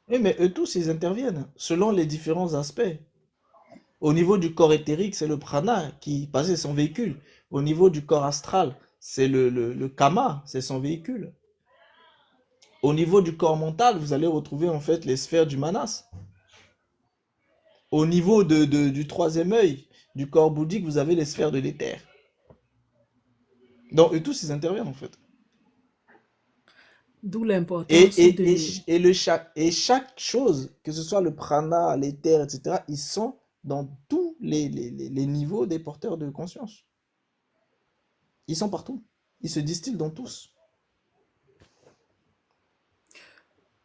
Oui, mais eux tous, ils interviennent selon les différents aspects. Au niveau du corps éthérique, c'est le prana qui passe son véhicule. Au niveau du corps astral, c'est le kama, c'est son véhicule. Au niveau du corps mental, vous allez retrouver en fait les sphères du manas. Au niveau du troisième œil, du corps bouddhique, vous avez les sphères de l'éther. Donc, eux tous, ils interviennent en fait. D'où Et, l'importance et, et, de... et chaque chose, que ce soit le prana, l'éther, etc., ils sont dans tous les niveaux des porteurs de conscience. Ils sont partout. Ils se distillent dans tous.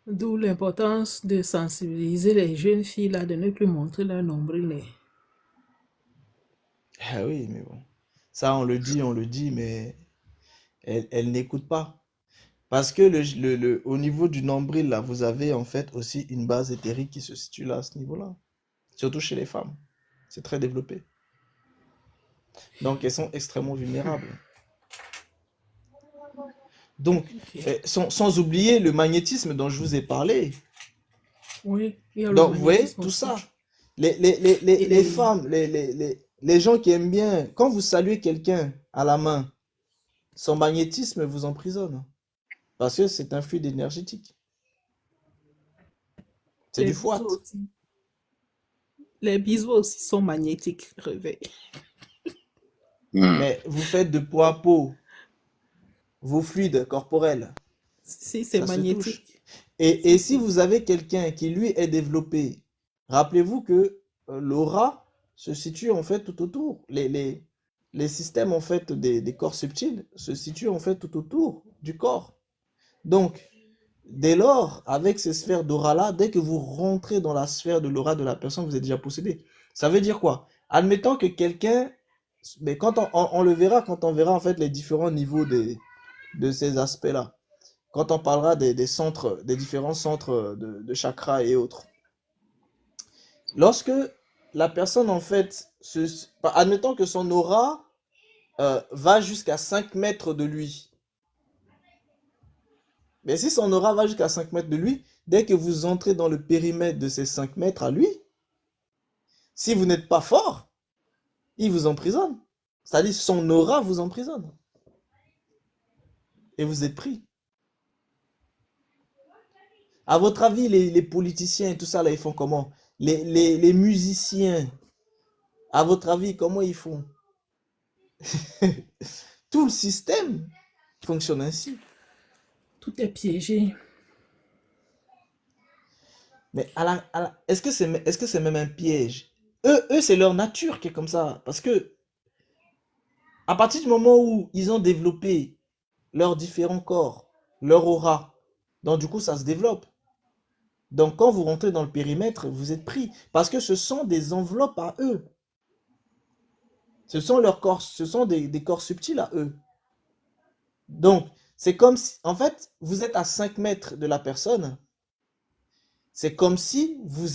D'où l'importance de sensibiliser les jeunes filles là, de ne plus montrer leur nombril. Ah oui, mais bon. Ça, on le dit, mais elle n'écoute pas. Parce que au niveau du nombril, là, vous avez en fait aussi une base éthérique qui se situe là, à ce niveau-là. Surtout chez les femmes. C'est très développé. Donc, elles sont extrêmement vulnérables. Donc, Ok. sans oublier le magnétisme dont je vous ai parlé. Oui, il y a le Donc, vous voyez, magnétisme tout aussi. ça. Les Et les les... femmes, les gens qui aiment bien, quand vous saluez quelqu'un à la main, son magnétisme vous emprisonne. Parce que c'est un fluide énergétique. C'est Les du bisous fouet. aussi. Les bisous aussi sont magnétiques, réveil. Hmm. Mais vous faites de peau à peau vos fluides corporels. Si, c'est Ça se touche. magnétique. Et Si, si si. vous avez quelqu'un qui lui est développé, rappelez-vous que l'aura se situe en fait tout autour. Les systèmes en fait des corps subtils se situent en fait tout autour du corps. Donc, dès lors, avec ces sphères d'aura-là, dès que vous rentrez dans la sphère de l'aura de la personne, vous êtes déjà possédé. Ça veut dire quoi? Admettons que quelqu'un, mais quand on le verra, quand on verra en fait les différents niveaux de ces aspects-là, quand on parlera des centres, des différents centres de chakras et autres. Lorsque la personne en fait, admettons que son aura va jusqu'à 5 mètres de lui, mais si son aura va jusqu'à 5 mètres de lui, dès que vous entrez dans le périmètre de ces 5 mètres à lui, si vous n'êtes pas fort, il vous emprisonne. C'est-à-dire son aura vous emprisonne. Et vous êtes pris. À votre avis, les politiciens et tout ça, là, ils font comment? Les musiciens, à votre avis, comment ils font? Tout le système fonctionne ainsi. Tout est piégé. Mais est-ce que c'est même un piège? Eux c'est leur nature qui est comme ça. Parce que à partir du moment où ils ont développé leurs différents corps, leur aura, donc du coup ça se développe. Donc quand vous rentrez dans le périmètre, vous êtes pris. Parce que ce sont des enveloppes à eux. Ce sont leurs corps, ce sont des corps subtils à eux. Donc, c'est comme si, en fait, vous êtes à 5 mètres de la personne. C'est comme si vous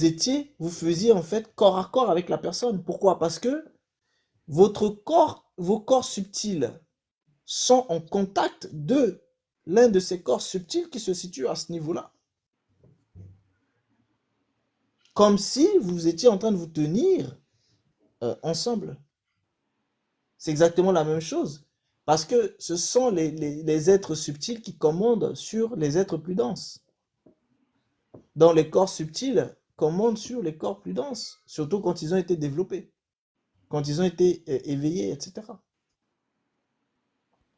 faisiez en fait corps à corps avec la personne. Pourquoi? Parce que vos corps subtils sont en contact de l'un de ces corps subtils qui se situe à ce niveau-là. Comme si vous étiez en train de vous tenir ensemble. C'est exactement la même chose. Parce que ce sont les êtres subtils qui commandent sur les êtres plus denses. Dans les corps subtils commandent sur les corps plus denses, surtout quand ils ont été développés, quand ils ont été éveillés, etc.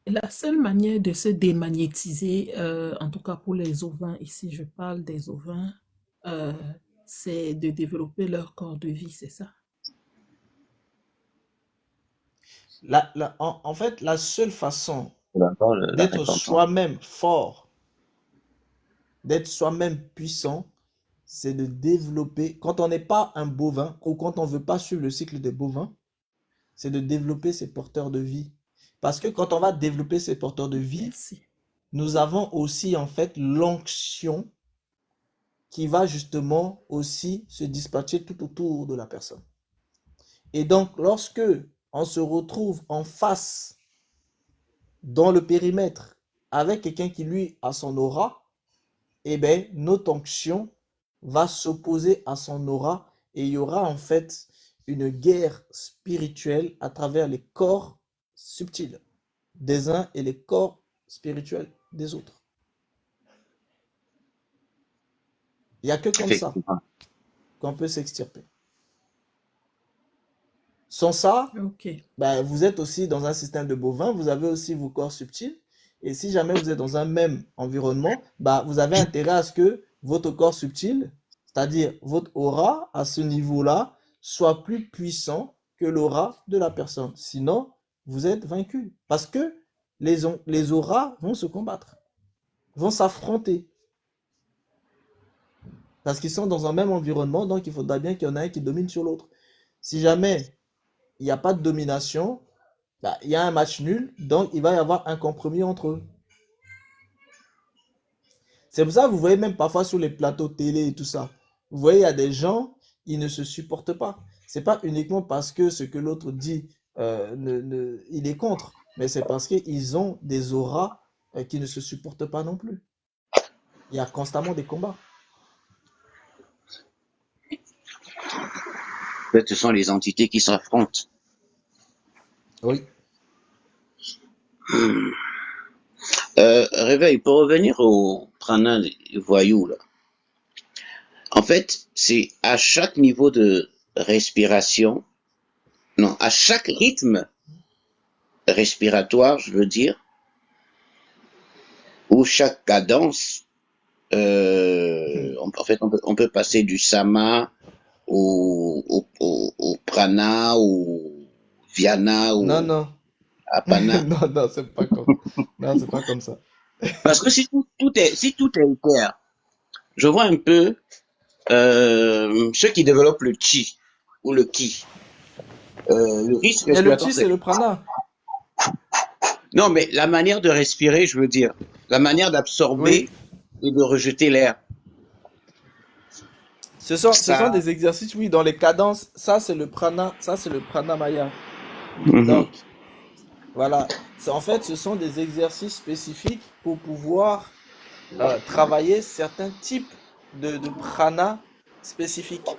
La seule manière de se démagnétiser, en tout cas pour les ovins, ici je parle des ovins, euh, c'est de développer leur corps de vie, c'est ça. En fait, la seule façon D'abord, la d'être récompense. soi-même fort, d'être soi-même puissant, c'est de développer, quand on n'est pas un bovin ou quand on ne veut pas suivre le cycle des bovins, c'est de développer ses porteurs de vie. Parce que quand on va développer ces porteurs de vie, Merci. nous avons aussi en fait l'onction qui va justement aussi se dispatcher tout autour de la personne. Et donc, lorsque on se retrouve en face, dans le périmètre, avec quelqu'un qui lui a son aura, eh bien, notre onction va s'opposer à son aura et il y aura en fait une guerre spirituelle à travers les corps subtils des uns et les corps spirituels des autres. Il n'y a que comme ça Effectivement. qu'on peut s'extirper. Sans ça, Ok. ben, vous êtes aussi dans un système de bovins, vous avez aussi vos corps subtils. Et si jamais vous êtes dans un même environnement, bah, vous avez intérêt à ce que votre corps subtil, c'est-à-dire votre aura à ce niveau-là, soit plus puissant que l'aura de la personne. Sinon, vous êtes vaincu. Parce que les auras vont se combattre, vont s'affronter. Parce qu'ils sont dans un même environnement, donc il faudra bien qu'il y en ait un qui domine sur l'autre. Si jamais il n'y a pas de domination, bah, il y a un match nul, donc il va y avoir un compromis entre eux. C'est pour ça que vous voyez même parfois sur les plateaux télé et tout ça, vous voyez, il y a des gens, ils ne se supportent pas. C'est pas uniquement parce que ce que l'autre dit, il est contre, mais c'est parce qu'ils ont des auras qui ne se supportent pas non plus. Il y a constamment des combats. En fait, ce sont les entités qui s'affrontent. Oui. Réveil, pour revenir au prana des voyous, là. En fait, c'est à chaque niveau de respiration, non, à chaque rythme respiratoire, je veux dire, ou chaque cadence, en fait, on peut passer du sama au prana, au viana, Non, ou non. apana. Non, non, c'est pas comme. Non, c'est pas comme ça. Parce que si tout est clair, je vois un peu ceux qui développent le chi ou le ki. Le risque Mais le respiratoire, chi, c'est... c'est le prana. Non, mais la manière de respirer, je veux dire, la manière Oui. d'absorber et de rejeter l'air, Ce sont ça... des exercices, oui, dans les cadences. Ça, c'est le prana. Ça, c'est le pranamaya. Mhm, Donc, voilà. En fait, ce sont des exercices spécifiques pour pouvoir travailler certains types de prana spécifiques.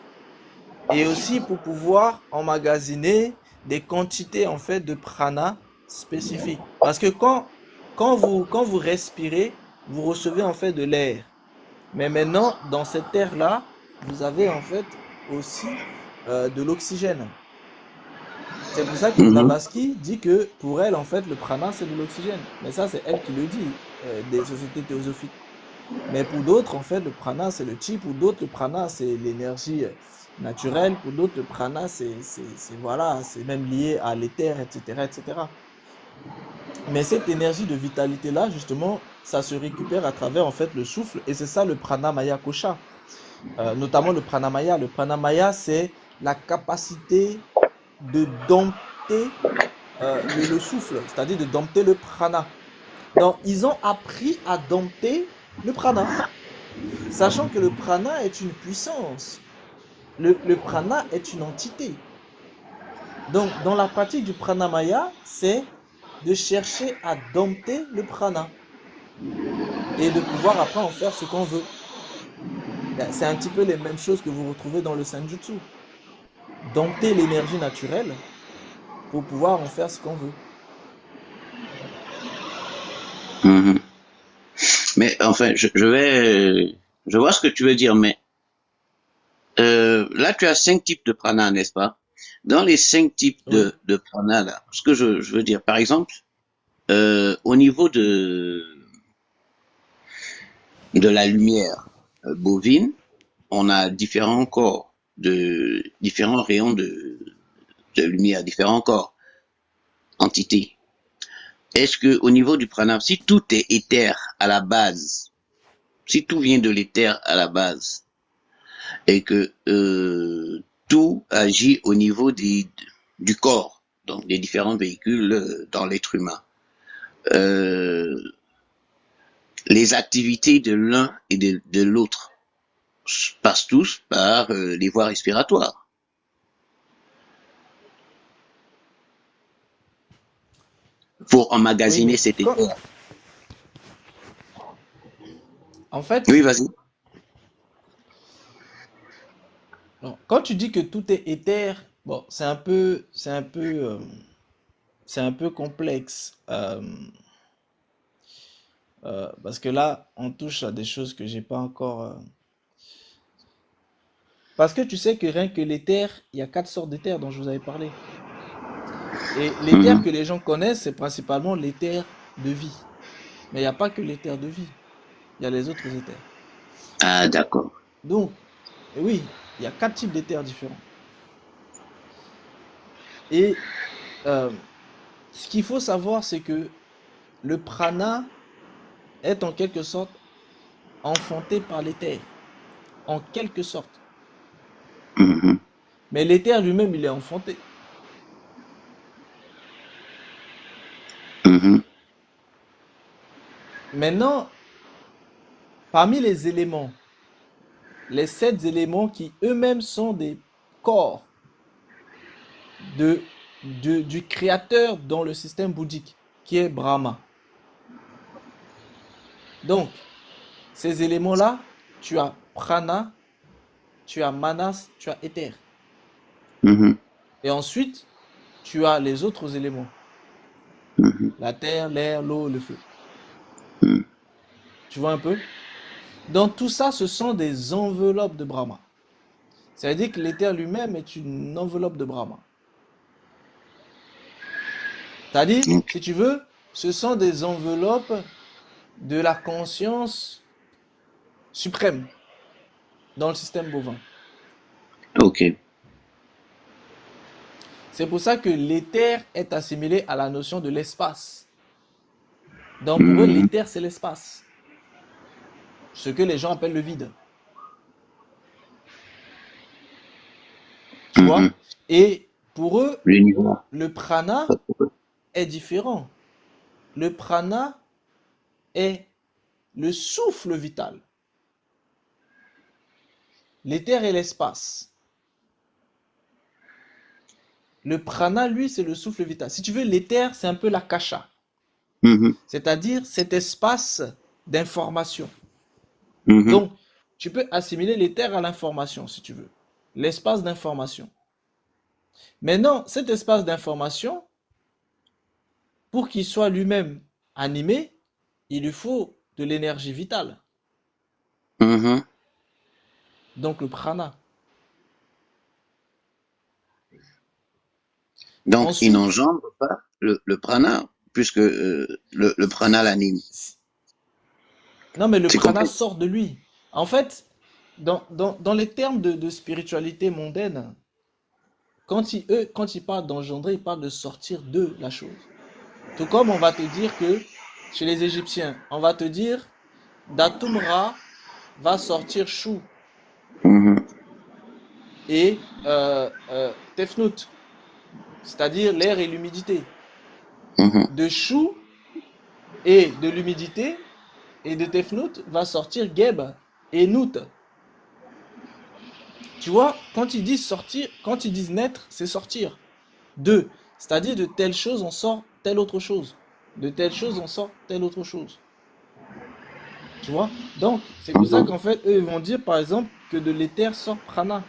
Et aussi pour pouvoir emmagasiner des quantités, en fait, de prana spécifiques. Parce que quand vous respirez, vous recevez, en fait, de l'air. Mais maintenant, dans cet air-là, vous avez, en fait, aussi de l'oxygène. C'est pour ça que mhm, Blavatsky dit que pour elle, en fait, le prana, c'est de l'oxygène. Mais ça, c'est elle qui le dit, des sociétés théosophiques. Mais pour d'autres, en fait, le prana, c'est le chi. Pour d'autres, le prana, c'est l'énergie naturelle. Pour d'autres, le prana, voilà, c'est même lié à l'éther, etc., etc. Mais cette énergie de vitalité-là, justement, ça se récupère à travers, en fait, le souffle. Et c'est ça le pranamaya kosha. Notamment le pranamaya. Le pranamaya, c'est la capacité de dompter le souffle, c'est-à-dire de dompter le prana. Donc, ils ont appris à dompter le prana, sachant que le prana est une puissance. Le prana est une entité. Donc, dans la pratique du pranamaya, c'est de chercher à dompter le prana et de pouvoir après en faire ce qu'on veut. C'est un petit peu les mêmes choses que vous retrouvez dans le senjutsu. Dompter l'énergie naturelle pour pouvoir en faire ce qu'on veut. mhm. Mais enfin, je vois ce que tu veux dire, mais là, tu as 5 types de prana, n'est-ce pas? Dans les 5 types Oui, de prana, là, ce que je veux dire, par exemple, au niveau de la lumière bovine, on a différents corps, différents rayons de lumière, différents corps, entités. Est-ce que au niveau du pranam, si tout est éther à la base, si tout vient de l'éther à la base, et que tout agit au niveau du corps, donc des différents véhicules dans l'être humain, euh, les activités de l'un et de l'autre passent tous par les voies respiratoires pour oui, emmagasiner mais cet éther. en Oui, fait, vas-y. Alors, quand tu dis que tout est éther, bon, c'est un peu complexe. Parce que là, on touche à des choses que j'ai pas encore. Parce que tu sais que rien que l'éther, il y a 4 sortes d'éther dont je vous avais parlé. Et l'éther Mhm. que les gens connaissent, c'est principalement l'éther de vie. Mais il n'y a pas que l'éther de vie. Il y a les autres éthers. Ah, d'accord. Donc, oui, il y a 4 types d'éthers différents. Et euh, ce qu'il faut savoir, c'est que le prana est en quelque sorte enfanté par l'éther. En quelque sorte. Mhm. Mais l'éther lui-même, il est enfanté. Mhm. Maintenant, parmi les éléments, les 7 éléments qui eux-mêmes sont des corps de, du créateur dans le système bouddhique, qui est Brahma. Donc, ces éléments-là, tu as prana, tu as manas, tu as éther. Mhm. Et ensuite, tu as les autres éléments. Mhm. La terre, l'air, l'eau, le feu. Mhm. Tu vois un peu? Dans tout ça, ce sont des enveloppes de Brahma. Ça veut dire que l'éther lui-même est une enveloppe de Brahma. C'est-à-dire, Ok. si tu veux, ce sont des enveloppes de la conscience suprême dans le système bovin. Ok. C'est pour ça que l'éther est assimilé à la notion de l'espace. Donc pour eux, Mhm. l'éther, c'est l'espace. Ce que les gens appellent le vide. Tu Mhm. vois? Et pour eux, L'univers. le prana est différent. Le prana est le souffle vital. L'éther est l'espace. Le prana, lui, c'est le souffle vital. Si tu veux, l'éther, c'est un peu la kasha. Mhm. C'est-à-dire cet espace d'information. Mhm. Donc, tu peux assimiler l'éther à l'information, si tu veux. L'espace d'information. Maintenant, cet espace d'information, pour qu'il soit lui-même animé, il lui faut de l'énergie vitale. Mhm. Donc le prana. Donc, il Ensuite, n'engendre pas le prana, puisque le prana l'anime. non mais le C'est prana complexe. sort de lui. En fait, dans les termes de spiritualité mondaine, quand ils parlent d'engendrer, ils parlent de sortir de la chose. Tout comme on va te dire que, chez les Égyptiens, on va te dire, d'Atumra va sortir Chou Mhm. et Tefnut, c'est-à-dire l'air et l'humidité. Mhm. De Chou et de l'humidité et de Tefnut va sortir Geb et Nout. Tu vois, quand ils disent sortir, quand ils disent naître, c'est sortir. De, c'est-à-dire de telle chose on sort telle autre chose. De telle chose on sort telle autre chose. Tu vois? Donc, c'est pour ça Mhm. qu'en fait, eux, ils vont dire par exemple que de l'éther sort prana.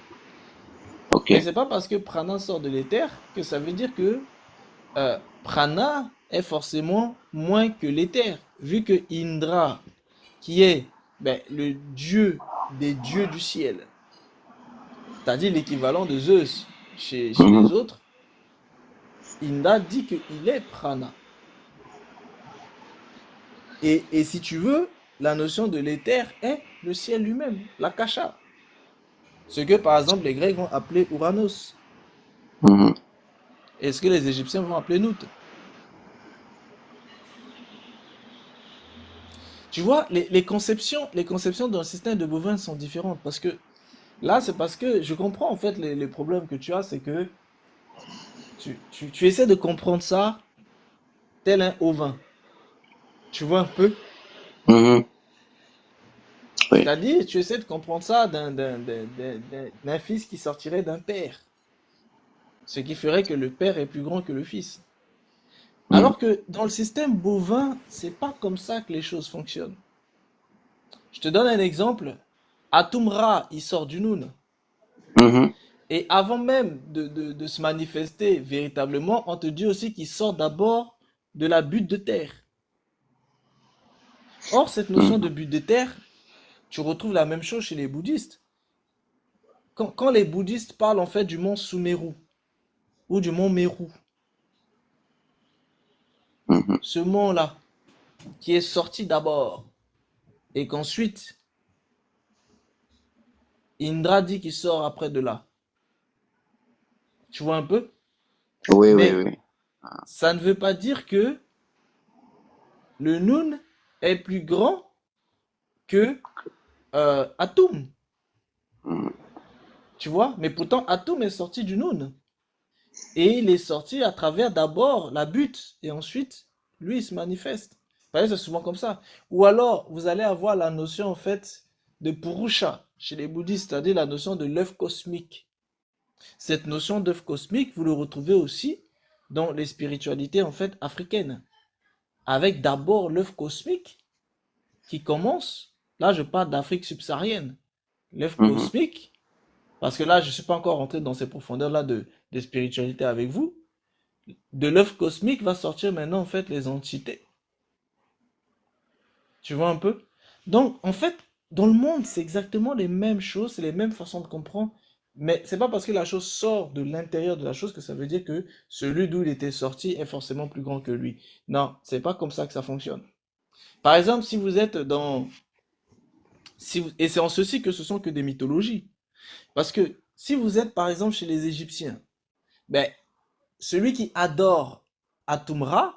Ok. Mais c'est pas parce que prana sort de l'éther que ça veut dire que prana est forcément moins que l'éther. Vu que Indra, qui est ben, le dieu des dieux du ciel, c'est-à-dire l'équivalent de Zeus chez les Mhm. autres, Indra dit qu'il est prana. Et si tu veux, la notion de l'éther est le ciel lui-même, l'akasha. Ce que par exemple les Grecs vont appeler Uranus. Mhm. Et ce que les Égyptiens vont appeler Nout. Tu vois, les conceptions dans le système de bovins sont différentes. Parce que là, c'est parce que je comprends en fait les problèmes que tu as, c'est que tu essaies de comprendre ça tel un ovin. Tu vois un peu? Mhm. Oui. C'est-à-dire, tu essaies de comprendre ça d'un fils qui sortirait d'un père. Ce qui ferait que le père est plus grand que le fils. Mhm. Alors que dans le système bovin, c'est pas comme ça que les choses fonctionnent. Je te donne un exemple. Atumra, il sort du Noun. Mhm. Et avant même de se manifester véritablement, on te dit aussi qu'il sort d'abord de la butte de terre. Or, cette notion de Mhm. butte de terre, tu retrouves la même chose chez les bouddhistes. Quand les bouddhistes parlent en fait du mont Sumeru ou du mont Meru, Mhm. ce mont-là, qui est sorti d'abord et qu'ensuite Indra dit qu'il sort après de là. Tu vois un peu? Oui, oui, Mais oui. ça ne veut pas dire que le Nun est plus grand que Atum. Mhm. Tu vois? Mais pourtant, Atum est sorti du Nun. Et il est sorti à travers d'abord la butte. Et ensuite, lui, il se manifeste. Vous voyez, c'est souvent comme ça. Ou alors, vous allez avoir la notion, en fait, de Purusha chez les bouddhistes, c'est-à-dire la notion de l'œuf cosmique. Cette notion d'œuf cosmique, vous le retrouvez aussi dans les spiritualités, en fait, africaines. Avec d'abord l'œuf cosmique qui commence. Là, je parle d'Afrique subsaharienne. L'œuf Mhm. cosmique, parce que là, je ne suis pas encore rentré dans ces profondeurs-là de spiritualité avec vous. De l'œuf cosmique va sortir maintenant, en fait, les entités. Tu vois un peu? Donc, en fait, dans le monde, c'est exactement les mêmes choses, c'est les mêmes façons de comprendre. Mais c'est pas parce que la chose sort de l'intérieur de la chose que ça veut dire que celui d'où il était sorti est forcément plus grand que lui. Non, c'est pas comme ça que ça fonctionne. Par exemple, si vous êtes dans... et c'est en ceci que ce sont que des mythologies. Parce que si vous êtes, par exemple, chez les Égyptiens, ben, celui qui adore Atumra,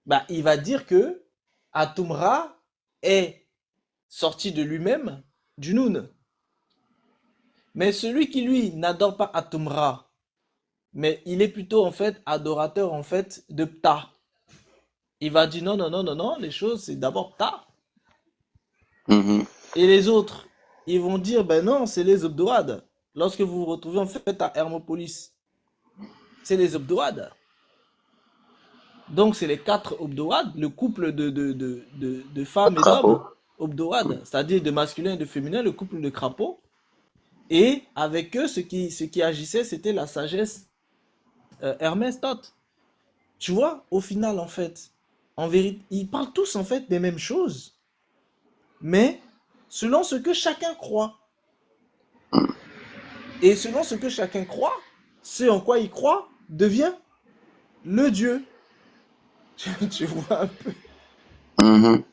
ben, il va dire que Atumra est sorti de lui-même du Noun. Mais celui qui, lui, n'adore pas Atumra, mais il est plutôt, en fait, adorateur, en fait, de Ptah. Il va dire non, non, non, non, non, les choses, c'est d'abord Ptah. Mhm. Et les autres, ils vont dire, ben non, c'est les Obdoades. Lorsque vous vous retrouvez, en fait, à Hermopolis, c'est les Obdoades. Donc, c'est les quatre Obdoades, le couple de femmes et d'hommes, Crapaud. Obdoades, c'est-à-dire de masculin et de féminin, le couple de crapauds. Et avec eux, ce qui agissait, c'était la sagesse Hermès Thoth. Tu vois, au final, en fait, en vérité, ils parlent tous, en fait, des mêmes choses, mais selon ce que chacun croit. Et selon ce que chacun croit, ce en quoi il croit devient le Dieu. Tu vois un peu. Mhm.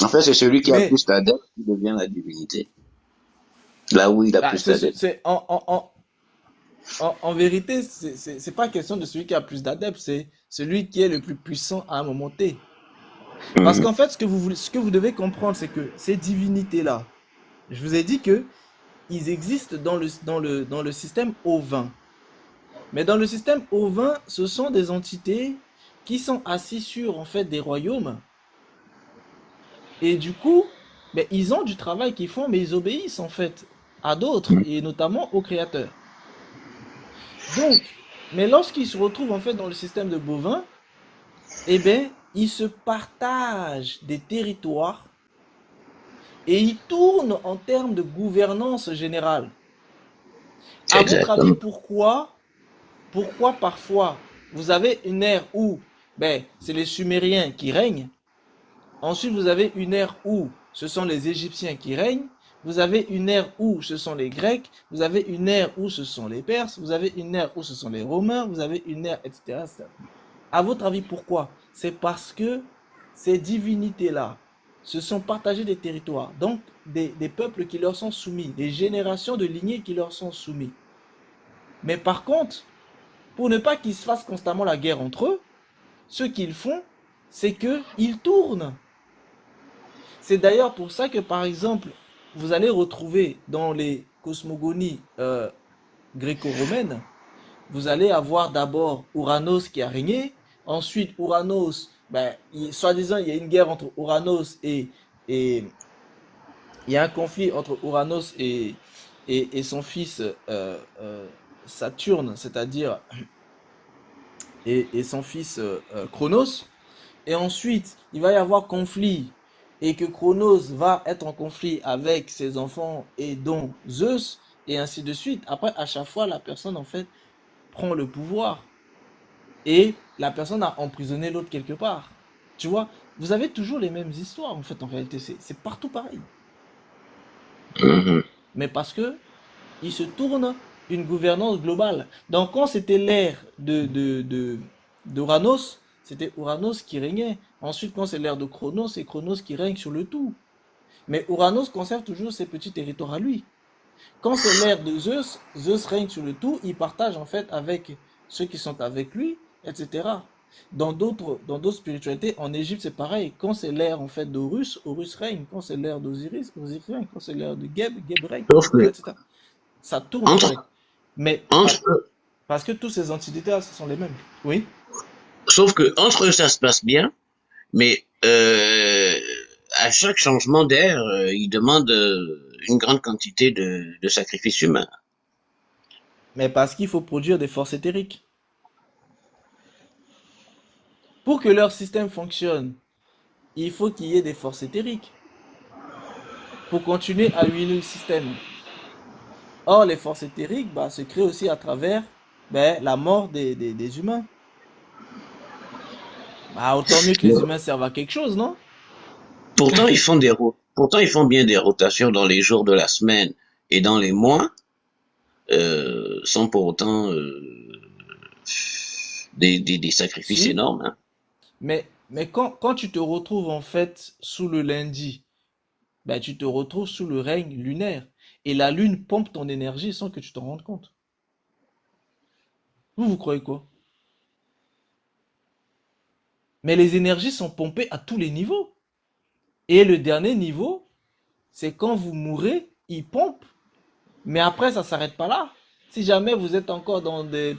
En fait, c'est celui qui a Mais plus d'adeptes qui devient la divinité. Là où il a bah, plus d'adeptes. en vérité, c'est pas question de celui qui a plus d'adeptes, c'est celui qui est le plus puissant à un moment T. Parce Mhm. qu'en fait, ce que vous devez comprendre, c'est que ces divinités-là, je vous ai dit que ils existent dans le système ovin. Mais dans le système ovin, ce sont des entités qui sont assises sur en fait des royaumes. Et du coup, ben, ils ont du travail qu'ils font, mais ils obéissent en fait à d'autres, et notamment au créateur. Donc, mais lorsqu'ils se retrouvent en fait dans le système de bovin, eh ben, ils se partagent des territoires et ils tournent en termes de gouvernance générale. À votre avis, Exactement. pourquoi parfois vous avez une ère où ben, c'est les Sumériens qui règnent, ensuite vous avez une ère où ce sont les Égyptiens qui règnent, vous avez une ère où ce sont les Grecs, vous avez une ère où ce sont les Perses, vous avez une ère où ce sont les Romains, vous avez une ère, etc. etc. À votre avis, pourquoi? C'est parce que ces divinités-là se sont partagées des territoires, donc des peuples qui leur sont soumis, des générations de lignées qui leur sont soumis. Mais par contre, pour ne pas qu'ils se fassent constamment la guerre entre eux, ce qu'ils font, c'est qu'ils tournent. C'est d'ailleurs pour ça que, par exemple, vous allez retrouver dans les cosmogonies gréco-romaines, vous allez avoir d'abord Ouranos qui a régné, ensuite Ouranos, ben, soi-disant il y a une guerre entre Ouranos et il y a un conflit entre Ouranos et son fils Saturne, c'est-à-dire et son fils Chronos. Et ensuite, il va y avoir conflit et que Chronos va être en conflit avec ses enfants et dont Zeus, et ainsi de suite. Après, à chaque fois, la personne, en fait, prend le pouvoir et la personne a emprisonné l'autre quelque part. Tu vois, vous avez toujours les mêmes histoires, en fait, en réalité, c'est partout pareil. Mhm. Mais parce que il se tourne une gouvernance globale. Donc, quand c'était l'ère d'Uranos, c'était Uranos qui régnait. Ensuite, quand c'est l'ère de Chronos, c'est Chronos qui règne sur le tout. Mais Uranos conserve toujours ses petits territoires à lui. Quand c'est l'ère de Zeus, Zeus règne sur le tout, il partage en fait avec ceux qui sont avec lui, etc. Dans d'autres spiritualités, en Égypte c'est pareil. Quand c'est l'ère en fait d'Horus, Horus règne. Quand c'est l'ère d'Osiris, Osiris règne. Quand c'est l'ère de Geb, Geb règne, Sauf etc., que etc. Ça tourne en fait. entre, Mais entre, parce que tous ces entités-là, ce sont les mêmes. Oui. sauf que entre eux, ça se passe bien, mais à chaque changement d'air, ils demandent une grande quantité de sacrifices humains. Mais parce qu'il faut produire des forces éthériques. Pour que leur système fonctionne, il faut qu'il y ait des forces éthériques pour continuer à huiler le système. Or, les forces éthériques se créent aussi à travers la mort des humains. Autant mieux que les humains servent à quelque chose, non? Pourtant, pourtant, ils font bien des rotations dans les jours de la semaine et dans les mois, sans pour autant des sacrifices Si, énormes. Hein. mais quand tu te retrouves en fait sous le lundi, tu te retrouves sous le règne lunaire. Et la lune pompe ton énergie sans que tu t'en rendes compte. Vous croyez quoi? Mais les énergies sont pompées à tous les niveaux. Et le dernier niveau, c'est quand vous mourrez, il pompe. Mais après, ça s'arrête pas là. Si jamais vous êtes encore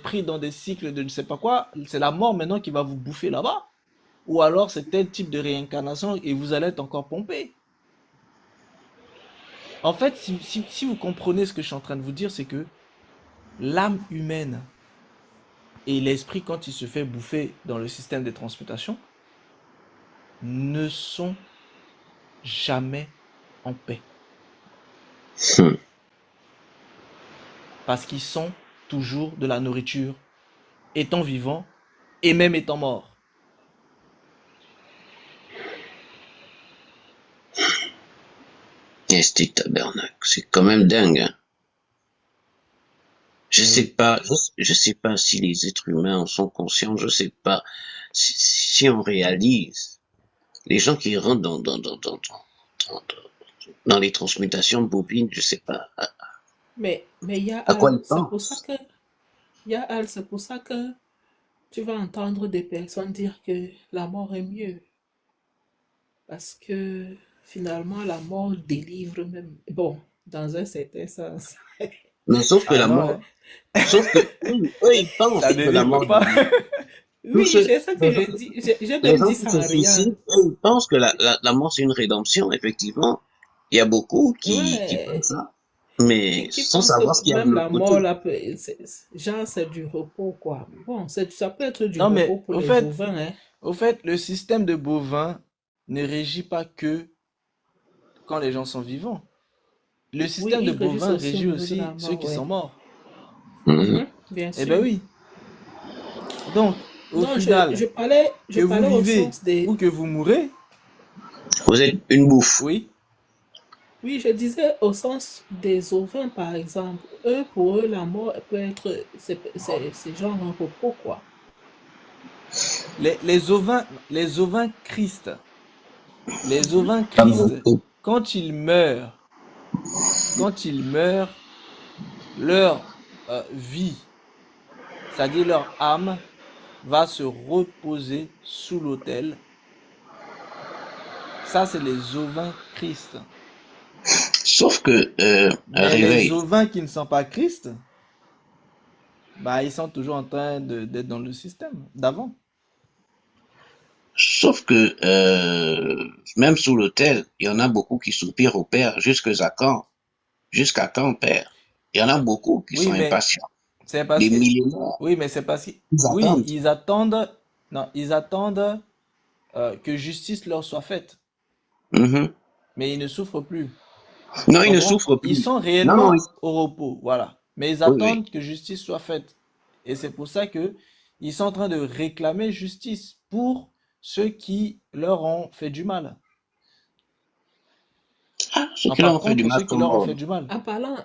pris dans des cycles de je ne sais pas quoi, c'est la mort maintenant qui va vous bouffer là-bas. Ou alors c'est tel type de réincarnation et vous allez être encore pompé. En fait, si vous comprenez ce que je suis en train de vous dire, c'est que l'âme humaine et l'esprit, quand il se fait bouffer dans le système de transmutation, ne sont jamais en paix. Hum. Parce qu'ils sont toujours de la nourriture, étant vivants et même étant morts. Esti tabernacle, c'est quand même dingue. Hein. Je sais Oui. pas, je sais pas si les êtres humains en sont conscients. Je sais pas si on réalise les gens qui rentrent dans, dans les transmutations bovines. Je sais pas Mais il y a à quoi Al, ils c'est pour ça pensent. que, il y a Al, c'est pour ça que tu vas entendre des personnes dire que la mort est mieux. Parce que finalement, la mort délivre même. Bon, dans un certain sens. Mais sauf que Ah la non, hein. mort, sauf que eux, ils pensent Ça que la délivre mort pas. délivre. Tous Oui, ceux, c'est ça que je dis. J'ai les même gens dit qui ça se en riant. suicident, eux, ils pensent que la mort c'est une rédemption, effectivement. Il y a beaucoup qui pensent Ouais, ça, mais qui sans pense que savoir ce qu'il y a de même l'autre la mort, côté. là, genre, c'est du repos, quoi. Bon, ça peut être du Non, repos mais pour les ovins, hein. au fait, le système de bovins ne régit pas que quand les gens sont vivants. Le Oui, système de ils régissent bovins aussi au régit niveau de aussi la ceux mort, qui sont ouais. morts. Mhm. Bien Eh ben sûr. oui. Donc, au Non, je final, parlais, que je vous parlais au vivez sens ou des. que vous mourrez, Vous êtes une bouffe. oui. Oui, je disais au sens des ovins, par exemple. Eux, pour eux, la mort peut être. C'est genre un repos, quoi. Les ovins Christ, les ovins Pas Christ, beaucoup. quand ils meurent, quand ils meurent, leur vie, c'est-à-dire leur âme, va se reposer sous l'autel. Ça, c'est les ovins Christ. Sauf que un Mais les réveil. ovins qui ne sont pas Christ, ils sont toujours en train d'être dans le système d'avant. Sauf que même sous l'autel, il y en a beaucoup qui soupirent au Père. Jusqu'à quand, Père? Il y en a beaucoup qui sont Oui, mais impatients. c'est parce Des que, millénaires, oui, mais c'est parce que, ils oui, attendent. non, ils attendent que justice leur soit faite. Mhm. mais ils ne souffrent plus. Non, Tu il ne comprends? souffre Ils plus. sont Non, non, réellement au repos, voilà. Mais ils oui, oui. attendent que justice soit faite. Et c'est pour ça que ils sont en train de réclamer justice pour ceux qui leur ont fait du mal. Ah, ceux qui Enfin, leur ont fait du contre mal ceux qui sont leur ont morts. fait du mal. En parlant,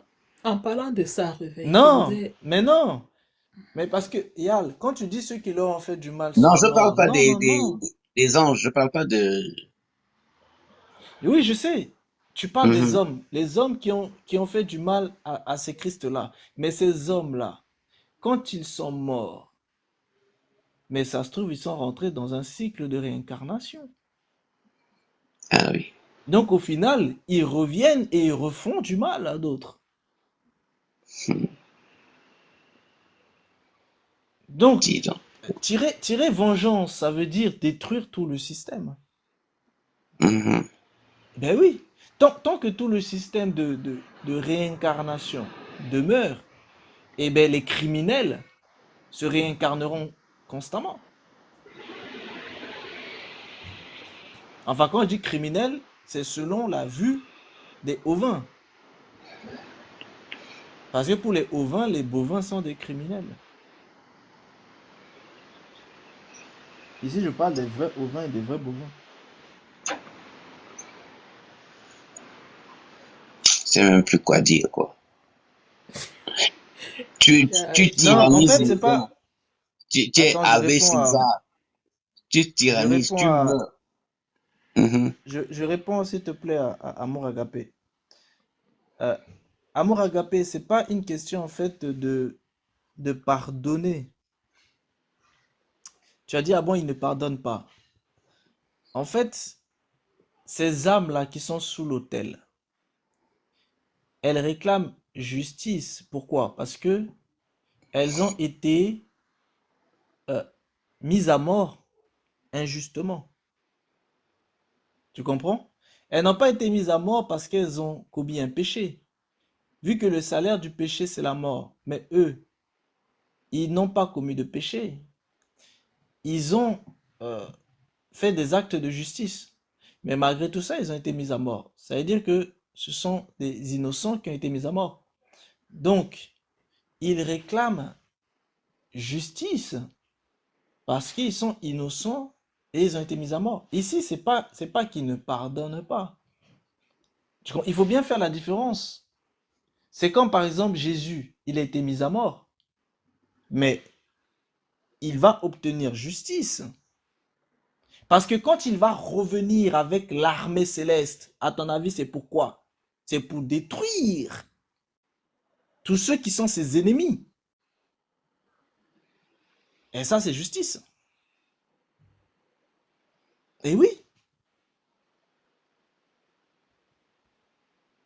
en parlant de ça, Réveil, je Non, voudrais... mais non. Mais parce que, Yal, quand tu dis ceux qui leur ont fait du mal Non, sont je parle morts, pas non, non, non. des anges, je parle pas de... Oui, je sais. Tu parles des Mhm. hommes, les hommes qui ont fait du mal à ces Christ-là. Mais ces hommes-là, quand ils sont morts, mais ça se trouve, ils sont rentrés dans un cycle de réincarnation. Ah oui, Donc au final, ils reviennent et ils refont du mal à d'autres. Donc, dis donc. tirer vengeance, ça veut dire détruire tout le système. Mhm. Ben oui, tant que tout le système de réincarnation demeure, eh ben les criminels se réincarneront constamment. Enfin, quand je dis criminel, c'est selon la vue des ovins. Parce que pour les ovins, les bovins sont des criminels. Ici, je parle des vrais ovins et des vrais bovins. C'est même plus quoi dire, quoi. Tu Tu Non, en tyrannises fait, les c'est gens. pas. Tu es Attends, avec César. Tu je tyrannises, réponds tu à, meurs. Mhm. je réponds s'il te plaît à Amour Agapé. Euh, Amour Agapé, c'est pas une question en fait de pardonner. Tu as dit ah bon, il ne pardonne pas. En fait, ces âmes-là qui sont sous l'autel, elles réclament justice. Pourquoi? Parce que elles ont été euh, mises à mort injustement. Tu comprends? Elles n'ont pas été mises à mort parce qu'elles ont commis un péché. Vu que le salaire du péché, c'est la mort. Mais eux, ils n'ont pas commis de péché. Ils ont euh, fait des actes de justice. Mais malgré tout ça, ils ont été mis à mort. Ça veut dire que ce sont des innocents qui ont été mis à mort. Donc, ils réclament justice parce qu'ils sont innocents et ils ont été mis à mort. Ici, c'est pas qu'ils ne pardonnent pas. Il faut bien faire la différence. C'est comme par exemple Jésus, il a été mis à mort, mais il va obtenir justice. Parce que quand il va revenir avec l'armée céleste, à ton avis, c'est pourquoi? C'est pour détruire tous ceux qui sont ses ennemis. Et ça, c'est justice. Et oui.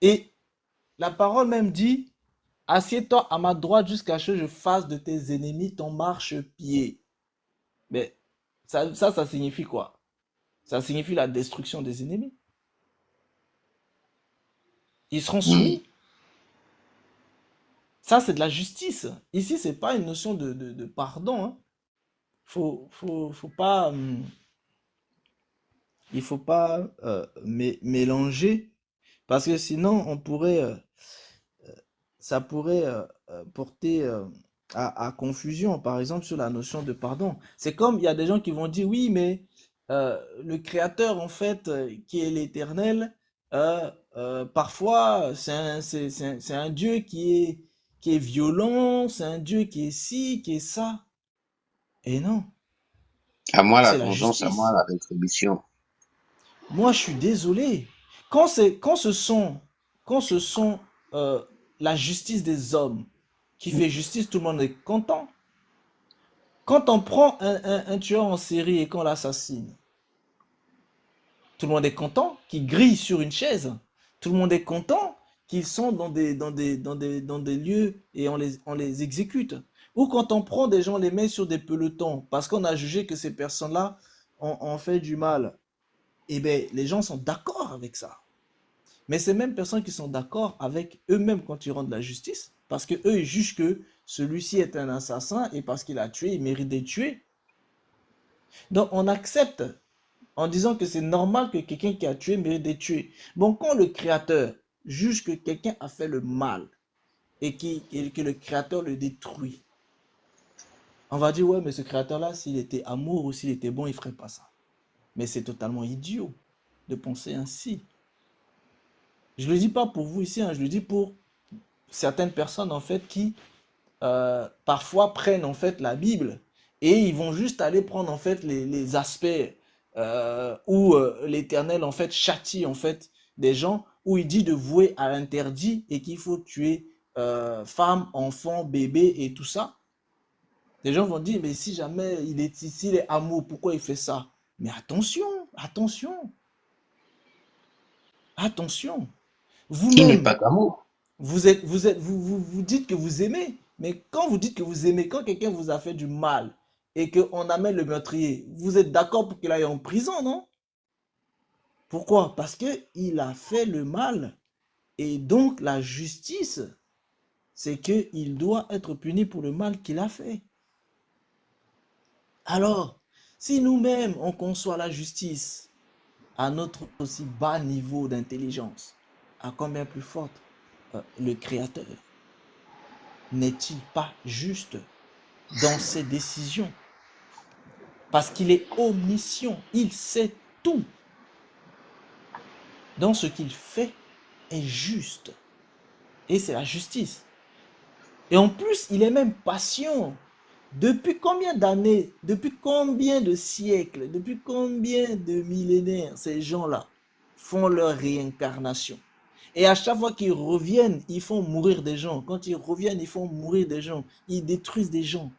Et la parole même dit, assieds-toi à ma droite jusqu'à ce que je fasse de tes ennemis ton marchepied. Mais ça signifie quoi? Ça signifie la destruction des ennemis. Ils seront Mhm. soumis. Ça, c'est de la justice. Ici, c'est pas une notion de pardon, hein. Faut pas, il faut pas mélanger parce que sinon, ça pourrait porter à confusion. Par exemple, sur la notion de pardon. C'est comme il y a des gens qui vont dire oui, mais le Créateur, en fait, qui est l'Éternel, parfois, c'est un Dieu qui est violent, c'est un Dieu qui est ci, qui est ça. Et non, À moi la c'est la vengeance, à moi justice. la rétribution. Moi, je suis désolé. Quand ce sont euh, la justice des hommes qui fait justice, tout le monde est content. Quand on prend un tueur en série et qu'on l'assassine, tout le monde est content qu'il grille sur une chaise. Tout le monde est content qu'ils sont dans des lieux et on les exécute. Ou quand on prend des gens, on les met sur des pelotons parce qu'on a jugé que ces personnes-là ont fait du mal. Eh bien, les gens sont d'accord avec ça. Mais ces mêmes personnes qui sont d'accord avec eux-mêmes quand ils rendent la justice, parce que eux ils jugent que celui-ci est un assassin et parce qu'il a tué, il mérite d'être tué. Donc on accepte en disant que c'est normal que quelqu'un qui a tué mérite d'être tué. Bon, quand le Créateur juge que quelqu'un a fait le mal et que le Créateur le détruit, on va dire, ouais, mais ce Créateur-là, s'il était amour ou s'il était bon, il ne ferait pas ça. Mais c'est totalement idiot de penser ainsi. Je ne le dis pas pour vous ici, hein, je le dis pour certaines personnes en fait qui parfois prennent en fait la Bible et ils vont juste aller prendre en fait les aspects où l'Éternel en fait châtie en fait des gens, où il dit de vouer à l'interdit et qu'il faut tuer femmes, enfants, bébés et tout ça. Les gens vont dire, mais si jamais il est ici, il est amour, pourquoi il fait ça? Mais attention, attention, attention. Qui n'est Vous-même, pas qu'amour. vous dites que vous aimez, mais quand vous dites que vous aimez, quand quelqu'un vous a fait du mal et qu'on amène le meurtrier, vous êtes d'accord pour qu'il aille en prison, non? Pourquoi? Parce qu'il a fait le mal. Et donc la justice, c'est qu'il doit être puni pour le mal qu'il a fait. Alors, si nous-mêmes on conçoit la justice à notre aussi bas niveau d'intelligence, à combien plus forte le Créateur n'est-il pas juste dans ses décisions? Parce qu'il est omniscient, il sait tout. Dans ce qu'il fait est juste. Et c'est la justice. Et en plus, il est même patient. Depuis combien d'années, depuis combien de siècles, depuis combien de millénaires ces gens-là font leur réincarnation? Et à chaque fois qu'ils reviennent, ils font mourir des gens. Quand ils reviennent, ils font mourir des gens. Ils détruisent des gens.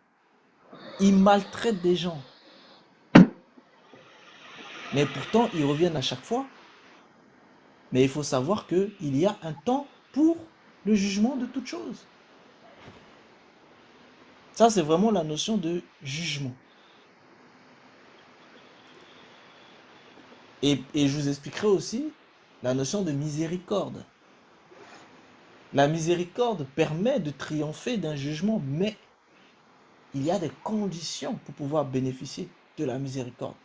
Ils maltraitent des gens. Mais pourtant, ils reviennent à chaque fois. Mais il faut savoir qu'il y a un temps pour le jugement de toute chose. Ça, c'est vraiment la notion de jugement. Et je vous expliquerai aussi la notion de miséricorde. La miséricorde permet de triompher d'un jugement, mais il y a des conditions pour pouvoir bénéficier de la miséricorde.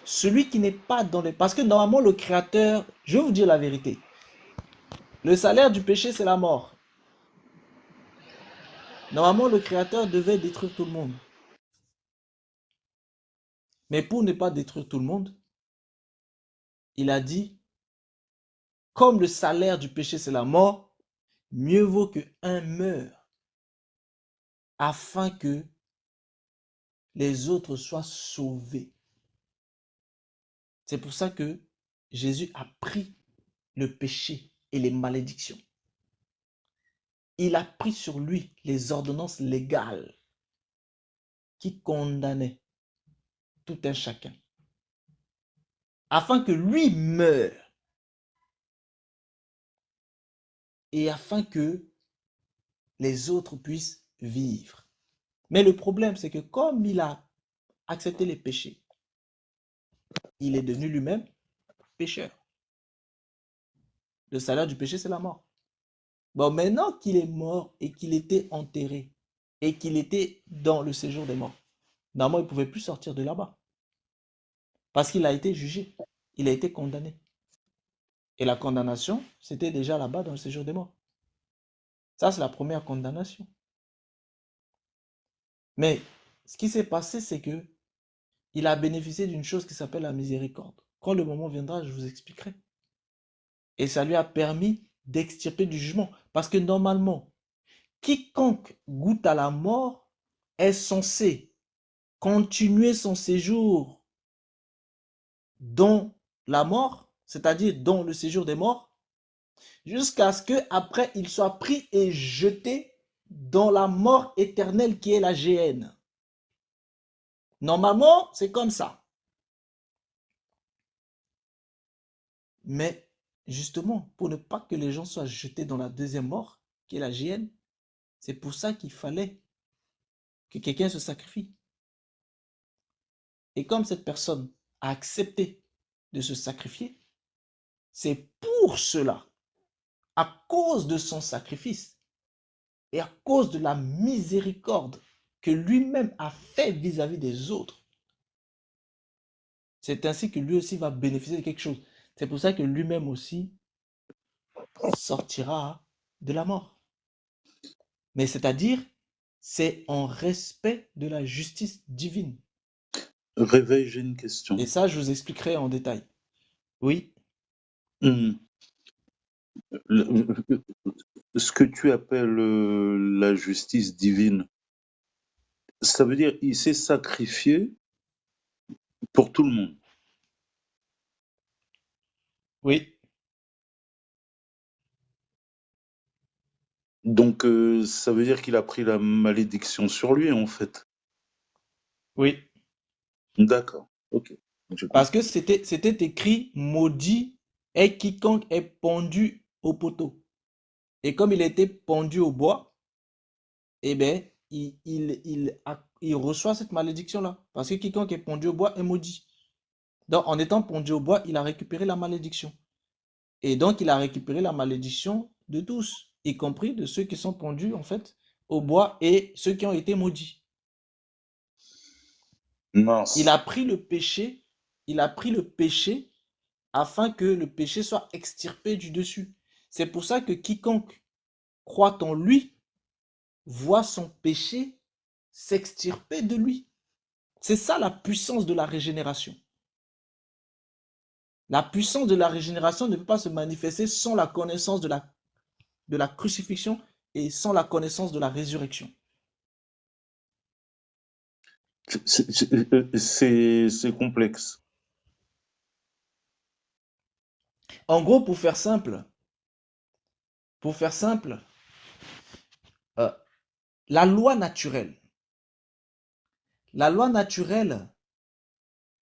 Celui qui n'est pas dans les... Parce que normalement, le Créateur, je vais vous dire la vérité, le salaire du péché, c'est la mort. Normalement, le Créateur devait détruire tout le monde. Mais pour ne pas détruire tout le monde, il a dit, comme le salaire du péché, c'est la mort, mieux vaut qu'un meure afin que les autres soient sauvés. C'est pour ça que Jésus a pris le péché et les malédictions. Il a pris sur lui les ordonnances légales qui condamnaient tout un chacun, afin que lui meure et afin que les autres puissent vivre. Mais le problème, c'est que comme il a accepté les péchés, il est devenu lui-même pécheur. Le salaire du péché, c'est la mort. Bon, maintenant qu'il est mort et qu'il était enterré et qu'il était dans le séjour des morts, normalement, il ne pouvait plus sortir de là-bas. Parce qu'il a été jugé, il a été condamné. Et la condamnation, c'était déjà là-bas dans le séjour des morts. Ça, c'est la première condamnation. Mais ce qui s'est passé, c'est que il a bénéficié d'une chose qui s'appelle la miséricorde. Quand le moment viendra, je vous expliquerai. Et ça lui a permis d'extirper du jugement. Parce que normalement, quiconque goûte à la mort est censé continuer son séjour dans la mort, c'est-à-dire dans le séjour des morts, jusqu'à ce qu'après il soit pris et jeté dans la mort éternelle qui est la géhenne. Normalement, c'est comme ça. Mais justement, pour ne pas que les gens soient jetés dans la deuxième mort, qui est la géhenne, c'est pour ça qu'il fallait que quelqu'un se sacrifie. Et comme cette personne a accepté de se sacrifier, c'est pour cela, à cause de son sacrifice et à cause de la miséricorde que lui-même a fait vis-à-vis des autres, C'est ainsi que lui aussi va bénéficier de quelque chose. C'est pour ça que lui-même aussi sortira de la mort. Mais c'est-à-dire, c'est en respect de la justice divine. Réveil, j'ai une Et question. ça, je vous expliquerai en détail. Oui, Hmm. Le- Ce que tu appelles la justice divine, ça veut dire il s'est sacrifié pour tout le monde. oui, Donc ça veut dire qu'il a pris la malédiction sur lui en fait. oui. D'accord. Ok. Je Parce comprends. que c'était écrit, maudit est quiconque est pendu au poteau. Et comme il était pendu au bois, eh bien, il reçoit cette malédiction-là. Parce que quiconque est pendu au bois est maudit. Donc, en étant pendu au bois, il a récupéré la malédiction. Et donc, il a récupéré la malédiction de tous, y compris de ceux qui sont pendus, en fait, au bois et ceux qui ont été maudits. Il Mince. a pris le péché, il a pris le péché afin que le péché soit extirpé du dessus. C'est pour ça que quiconque croit en lui voit son péché s'extirper de lui. C'est ça la puissance de la régénération. La puissance de la régénération ne peut pas se manifester sans la connaissance de la crucifixion et sans la connaissance de la résurrection. C'est complexe. En gros, pour faire simple, euh, la loi naturelle, la loi naturelle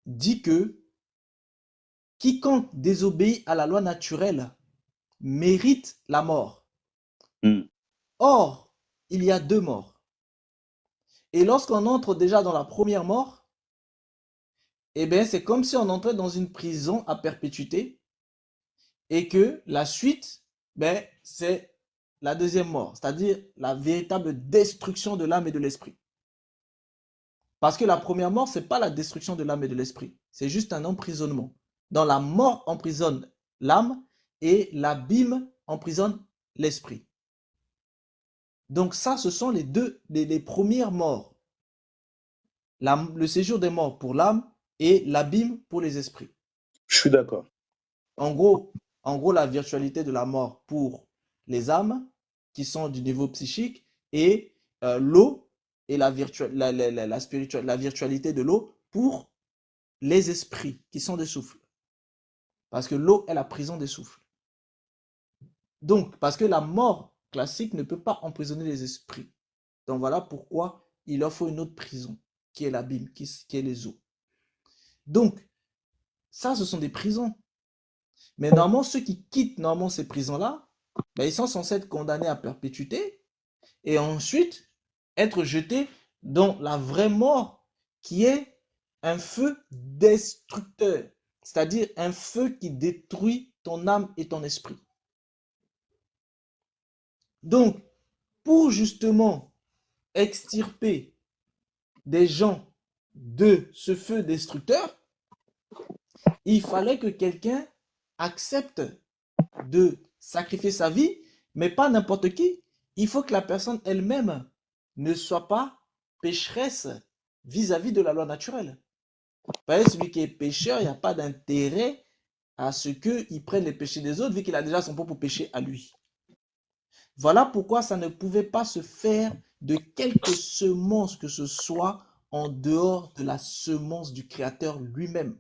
dit que quiconque désobéit à la loi naturelle mérite la mort. Hmm. Or, il y a deux morts. Et lorsqu'on entre déjà dans la première mort, eh bien, c'est comme si on entrait dans une prison à perpétuité et que la suite, ben, c'est la deuxième mort, c'est-à-dire la véritable destruction de l'âme et de l'esprit. Parce que la première mort, ce n'est pas la destruction de l'âme et de l'esprit, c'est juste un emprisonnement. Dans la mort emprisonne l'âme et l'abîme emprisonne l'esprit. Donc ça, ce sont les premières morts. Le séjour des morts pour l'âme et l'abîme pour les esprits. Je suis d'accord. En gros, la virtualité de la mort pour les âmes qui sont du niveau psychique et l'eau et la virtualité de l'eau pour les esprits qui sont des souffles. Parce que l'eau est la prison des souffles. Donc, parce que la mort classique ne peut pas emprisonner les esprits. Donc voilà pourquoi il leur faut une autre prison, qui est l'abîme, qui est les eaux. Donc, ça, ce sont des prisons. Mais normalement, ceux qui quittent normalement ces prisons-là, ben, ils sont censés être condamnés à perpétuité et ensuite être jetés dans la vraie mort qui est un feu destructeur, c'est-à-dire un feu qui détruit ton âme et ton esprit. Donc, pour justement extirper des gens de ce feu destructeur, il fallait que quelqu'un accepte de sacrifier sa vie, mais pas n'importe qui. Il faut que la personne elle-même ne soit pas pécheresse vis-à-vis de la loi naturelle. Par exemple, celui qui est pécheur, il n'y a pas d'intérêt à ce qu'il prenne les péchés des autres, vu qu'il a déjà son propre péché à lui. Voilà pourquoi ça ne pouvait pas se faire de quelque semence que ce soit en dehors de la semence du Créateur lui-même.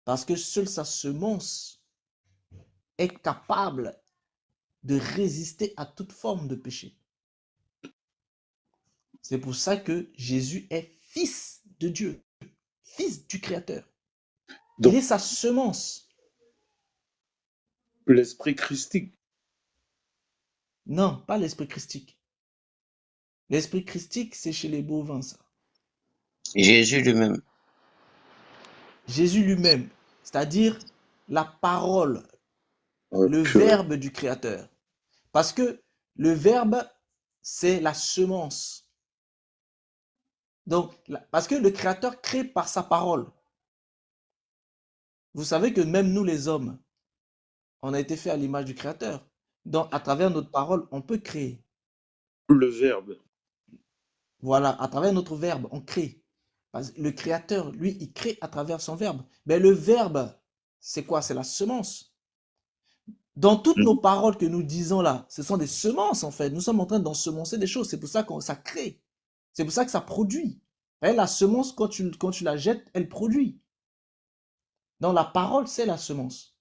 Parce que seule sa semence est capable de résister à toute forme de péché. C'est pour ça que Jésus est fils de Dieu, fils du Créateur. Il Donc, est sa semence. l'esprit christique. Non, pas l'esprit christique. L'esprit christique, c'est chez les bovins, ça. Jésus lui-même. Jésus lui-même, c'est-à-dire la parole, Oh, le purée. verbe du Créateur. Parce que le verbe, c'est la semence. Donc, parce que le Créateur crée par sa parole. Vous savez que même nous les hommes, on a été fait à l'image du Créateur. Donc, à travers notre parole, on peut créer. Le verbe. Voilà, à travers notre verbe, on crée. Parce que le Créateur, lui, il crée à travers son verbe. Mais le verbe, c'est quoi? C'est la semence. Dans toutes nos paroles que nous disons là, ce sont des semences en fait. Nous sommes en train d'ensemencer des choses. C'est pour ça que ça crée. C'est pour ça que ça produit. La semence, quand tu la jettes, elle produit. Donc la parole, c'est la semence.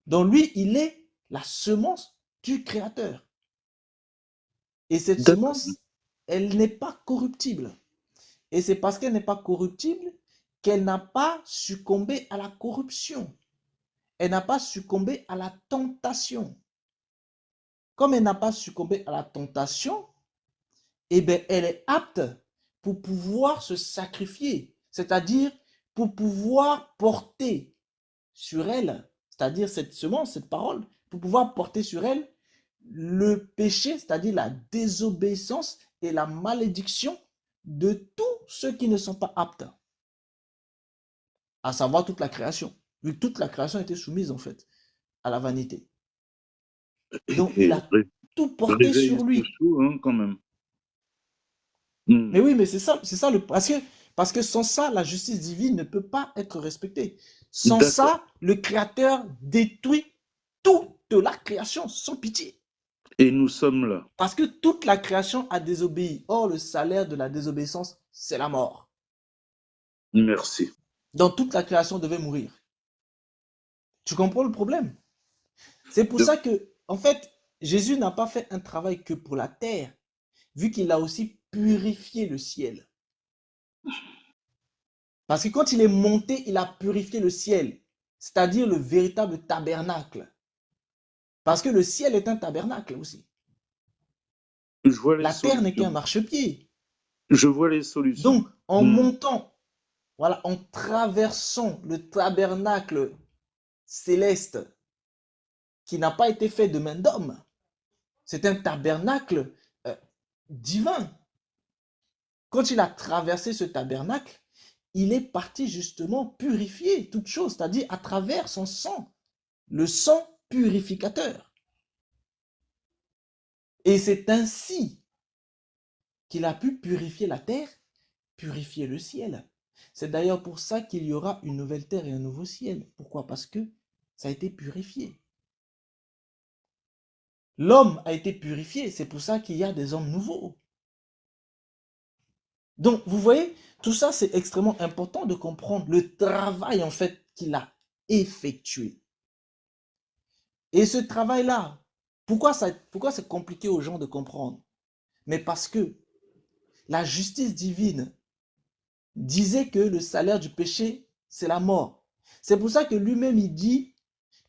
Donc lui, il est la semence du Créateur. Et cette D'accord. semence, elle n'est pas corruptible. Et c'est parce qu'elle n'est pas corruptible qu'elle n'a pas succombé à la corruption. Elle n'a pas succombé à la tentation. Comme elle n'a pas succombé à la tentation, eh bien, elle est apte pour pouvoir se sacrifier, c'est-à-dire pour pouvoir porter sur elle, c'est-à-dire cette semence, cette parole, pour pouvoir porter sur elle le péché, c'est-à-dire la désobéissance et la malédiction de tous ceux qui ne sont pas aptes, à savoir toute la création, vu que toute la création était soumise en fait à la vanité. Donc, il a tout porté Réveille sur lui. Soussou, hein, quand même. Mais oui, mais c'est ça parce que sans ça, la justice divine ne peut pas être respectée. Sans ça, le Créateur détruit toute la création sans pitié. Et nous sommes là. Parce que toute la création a désobéi. Or, le salaire de la désobéissance, c'est la mort. Merci. Donc, toute la création devait mourir. Tu comprends le problème? C'est pour ça que, en fait, Jésus n'a pas fait un travail que pour la terre, vu qu'il a aussi purifié le ciel. Parce que quand il est monté, il a purifié le ciel, c'est-à-dire le véritable tabernacle. Parce que le ciel est un tabernacle aussi. Je vois les La terre n'est solutions. qu'un marchepied. Je vois les solutions. Donc, en montant, voilà, en traversant le tabernacle céleste qui n'a pas été fait de main d'homme, c'est un tabernacle divin. Quand il a traversé ce tabernacle, il est parti justement purifier toute chose, c'est-à-dire à travers son sang, le sang purificateur. Et c'est ainsi qu'il a pu purifier la terre, purifier le ciel. C'est d'ailleurs pour ça qu'il y aura une nouvelle terre et un nouveau ciel. Pourquoi? Parce que ça a été purifié. L'homme a été purifié, c'est pour ça qu'il y a des hommes nouveaux. Donc, vous voyez, tout ça, c'est extrêmement important de comprendre le travail, en fait, qu'il a effectué. Et ce travail-là, pourquoi c'est compliqué aux gens de comprendre? Mais parce que la justice divine disait que le salaire du péché, c'est la mort. C'est pour ça que lui-même, il dit,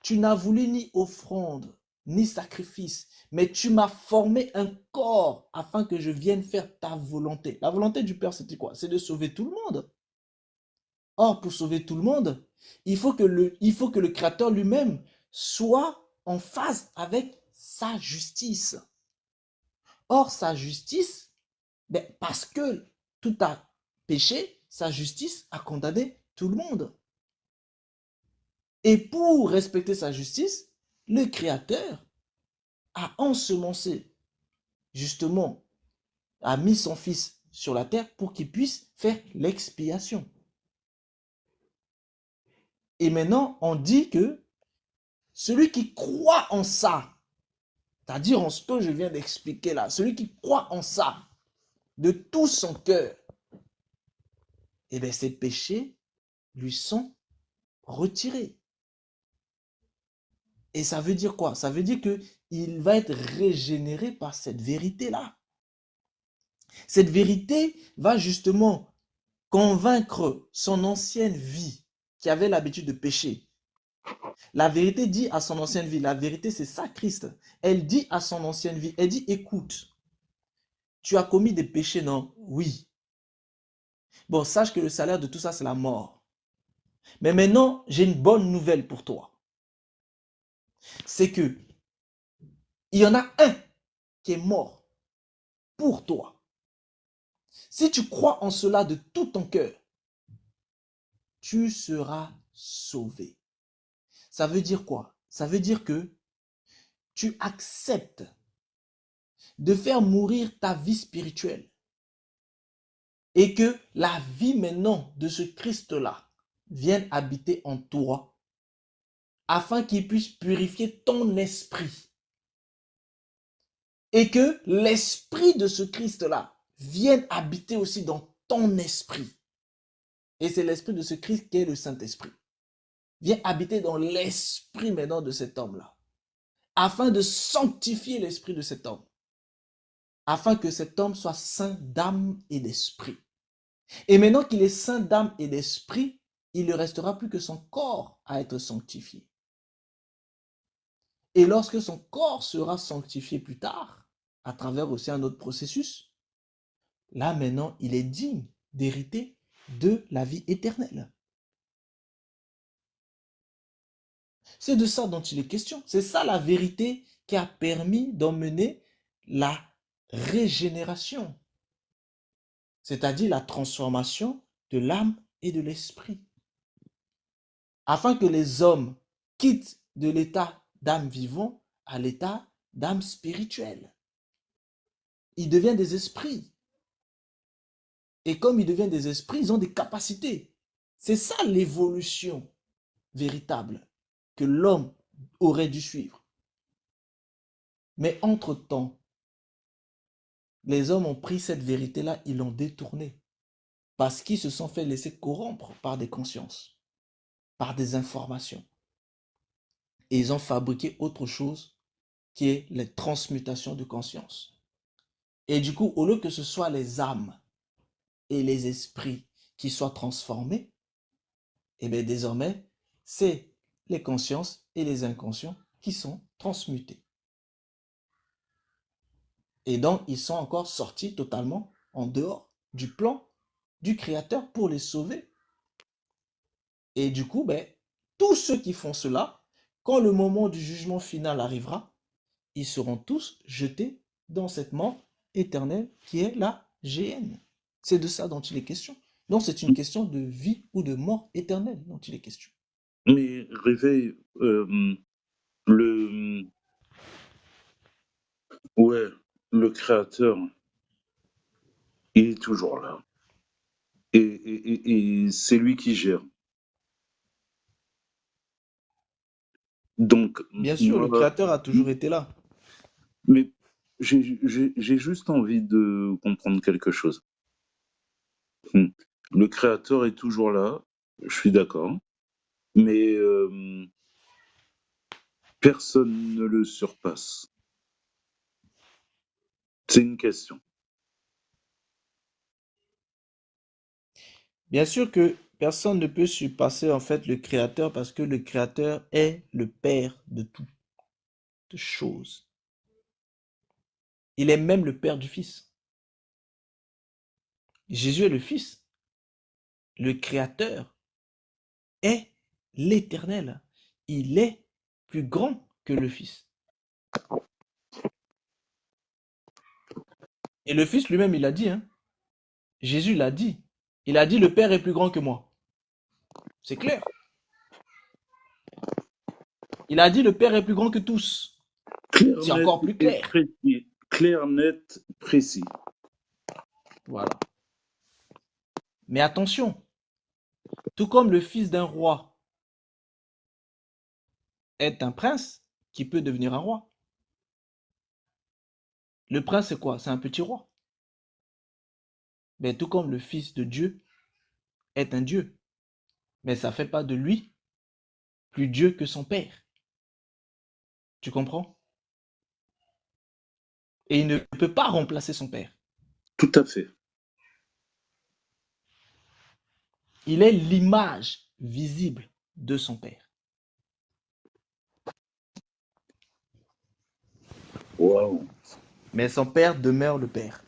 tu n'as voulu ni offrande, ni sacrifice, mais tu m'as formé un corps afin que je vienne faire ta volonté. La volonté du Père, c'était quoi? C'est de sauver tout le monde. Or, pour sauver tout le monde, il faut que le Créateur lui-même soit en phase avec sa justice. Or, sa justice, parce que tout a péché, sa justice a condamné tout le monde. Et pour respecter sa justice, le Créateur a ensemencé, justement, a mis son Fils sur la terre pour qu'il puisse faire l'expiation. Et maintenant, on dit que celui qui croit en ça, c'est-à-dire en ce que je viens d'expliquer là, celui qui croit en ça, de tout son cœur, eh bien ses péchés lui sont retirés. Et ça veut dire quoi? Ça veut dire qu'il va être régénéré par cette vérité-là. Cette vérité va justement convaincre son ancienne vie qui avait l'habitude de pécher. La vérité dit à son ancienne vie, la vérité c'est ça Christ. Elle dit à son ancienne vie, elle dit écoute, tu as commis des péchés, non? Oui. Bon, sache que le salaire de tout ça c'est la mort. Mais maintenant, j'ai une bonne nouvelle pour toi. C'est que il y en a un qui est mort pour toi. Si tu crois en cela de tout ton cœur, tu seras sauvé. Ça veut dire quoi? Ça veut dire que tu acceptes de faire mourir ta vie spirituelle et que la vie maintenant de ce Christ-là vienne habiter en toi afin qu'il puisse purifier ton esprit et que l'esprit de ce Christ-là vienne habiter aussi dans ton esprit. Et c'est l'esprit de ce Christ qui est le Saint-Esprit. Viens habiter dans l'esprit maintenant de cet homme-là afin de sanctifier l'esprit de cet homme, afin que cet homme soit saint d'âme et d'esprit. Et maintenant qu'il est saint d'âme et d'esprit, il ne restera plus que son corps à être sanctifié. Et lorsque son corps sera sanctifié plus tard, à travers aussi un autre processus, là maintenant, il est digne d'hériter de la vie éternelle. C'est de ça dont il est question. C'est ça la vérité qui a permis d'emmener la régénération, c'est-à-dire la transformation de l'âme et de l'esprit, afin que les hommes quittent de l'état d'âme vivant à l'état d'âme spirituelle. Ils deviennent des esprits. Et comme ils deviennent des esprits, ils ont des capacités. C'est ça l'évolution véritable que l'homme aurait dû suivre. Mais entre-temps, les hommes ont pris cette vérité-là, ils l'ont détournée. Parce qu'ils se sont fait laisser corrompre par des consciences, par des informations. Et ils ont fabriqué autre chose qui est les transmutations de conscience. Et du coup, au lieu que ce soit les âmes et les esprits qui soient transformés, et bien désormais, c'est les consciences et les inconscients qui sont transmutés. Et donc, ils sont encore sortis totalement en dehors du plan du Créateur pour les sauver. Et du coup, ben, tous ceux qui font cela, quand le moment du jugement final arrivera, ils seront tous jetés dans cette mort éternelle qui est la géhenne. C'est de ça dont il est question. Donc, c'est une question de vie ou de mort éternelle dont il est question. Mais réveille, le, ouais, le créateur, il est toujours là. Et c'est lui qui gère. Donc, Bien sûr, le moi, Créateur a toujours été là. mais j'ai juste envie de comprendre quelque chose. Le créateur est toujours là, je suis d'accord, mais personne ne le surpasse. C'est une question. Bien sûr que personne ne peut surpasser en fait le Créateur parce que le Créateur est le Père de toutes choses. Il est même le Père du Fils. Jésus est le Fils. Le Créateur est l'Éternel. Il est plus grand que le Fils. Et le Fils lui-même, il a dit, hein, Jésus l'a dit. Il a dit, le Père est plus grand que moi. C'est clair. Il a dit, le Père est plus grand que tous. Clair, C'est net encore plus et clair. précis. Clair, net, précis. Voilà. Mais attention, tout comme le fils d'un roi est un prince qui peut devenir un roi. Le prince, c'est quoi? C'est un petit roi. Mais tout comme le fils de Dieu est un Dieu. Mais ça ne fait pas de lui plus Dieu que son père. Tu comprends? Et il ne peut pas remplacer son père. Tout à fait. Il est l'image visible de son père. Waouh. Mais son père demeure le père.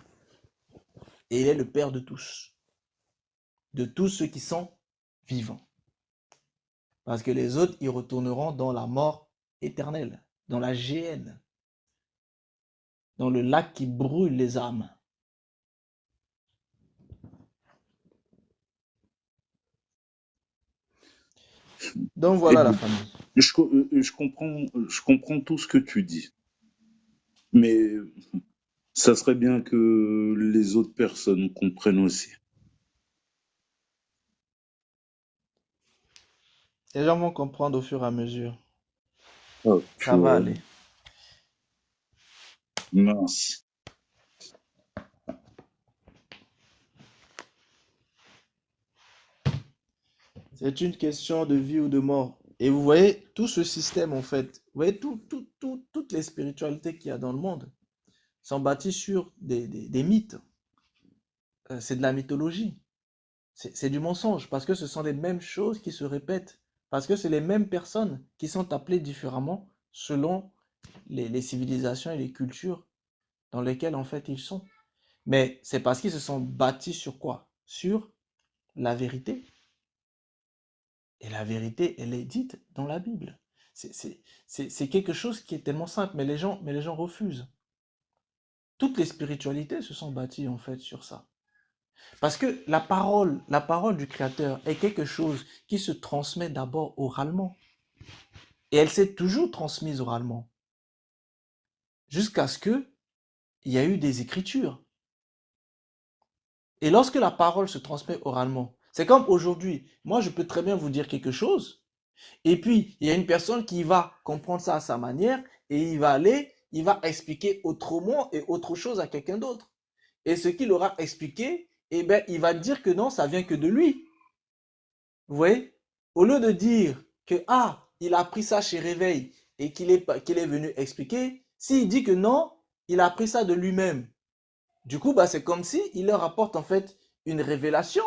Et il est le père de tous. De tous ceux qui sont vivants. Parce que les autres, ils retourneront dans la mort éternelle, dans la géhenne, dans le lac qui brûle les âmes. Donc Et voilà la famille. je comprends tout ce que tu dis, mais ça serait bien que les autres personnes comprennent aussi. Les gens vont comprendre au fur et à mesure. Oh, Ça va purée, aller. mince. C'est une question de vie ou de mort. Et vous voyez, tout ce système, en fait, vous voyez, toutes les spiritualités qu'il y a dans le monde sont bâties sur des mythes. C'est de la mythologie. C'est du mensonge, parce que ce sont les mêmes choses qui se répètent. Parce que c'est les mêmes personnes qui sont appelées différemment selon les civilisations et les cultures dans lesquelles, en fait, ils sont. Mais c'est parce qu'ils se sont bâtis sur quoi? Sur la vérité. Et la vérité, elle est dite dans la Bible. C'est quelque chose qui est tellement simple, mais les gens refusent. Toutes les spiritualités se sont bâties en fait sur ça. Parce que la parole du Créateur est quelque chose qui se transmet d'abord oralement. Et elle s'est toujours transmise oralement. Jusqu'à ce qu'il y ait eu des écritures. Et lorsque la parole se transmet oralement, c'est comme aujourd'hui. Moi, je peux très bien vous dire quelque chose. Et puis, il y a une personne qui va comprendre ça à sa manière et il va expliquer autrement et autre chose à quelqu'un d'autre. Et ce qu'il aura expliqué, eh ben, il va dire que non, ça vient que de lui. Vous voyez? Au lieu de dire que, ah, il a appris ça chez Réveil et qu'il est venu expliquer, s'il dit que non, il a appris ça de lui-même. Du coup, bah, c'est comme si il leur apporte en fait une révélation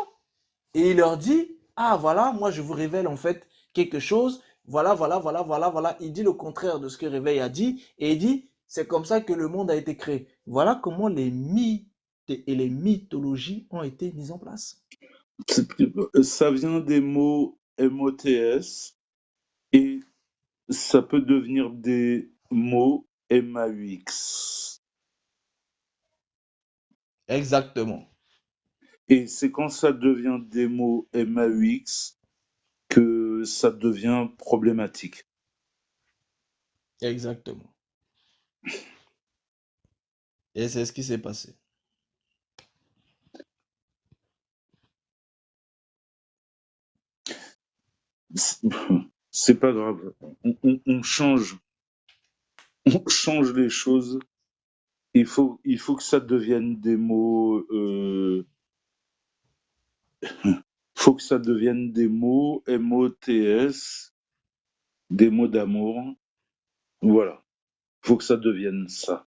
et il leur dit, ah voilà, moi je vous révèle en fait quelque chose, voilà. Il dit le contraire de ce que Réveil a dit et il dit, c'est comme ça que le monde a été créé. Voilà comment les mythes et les mythologies ont été mises en place. Ça vient des mots MOTS et ça peut devenir des mots MAUX. Exactement, Et c'est quand ça devient des mots MAUX que ça devient problématique. exactement. Et c'est ce qui s'est passé. C'est pas grave. On change, on change les choses. Il faut que ça devienne des mots. Faut que ça devienne des mots MOTS, des mots d'amour. Voilà. Faut que ça devienne ça.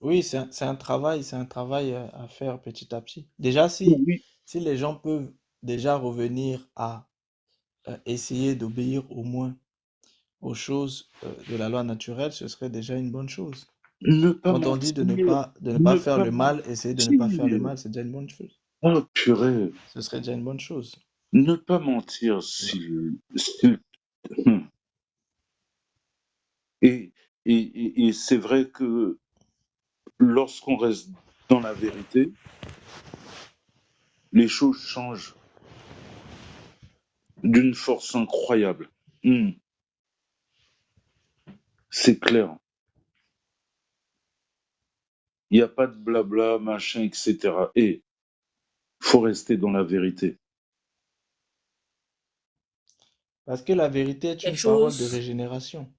Oui, c'est un travail à faire petit à petit. Déjà, Oui. si les gens peuvent déjà revenir à essayer d'obéir au moins aux choses de la loi naturelle, ce serait déjà une bonne chose. Ne pas Quand on dit mentir. de ne pas Ne faire pas le mal, essayer de ne pas faire le mentir. mal, c'est déjà une bonne chose. Oh purée. Ce serait déjà une bonne chose. Ne pas mentir, hum. Et, et c'est vrai que lorsqu'on reste dans la vérité, les choses changent d'une force incroyable. C'est clair. Il n'y a pas de blabla, machin, etc. Et faut rester dans la vérité. Parce que la vérité est Les une parole de choses, régénération.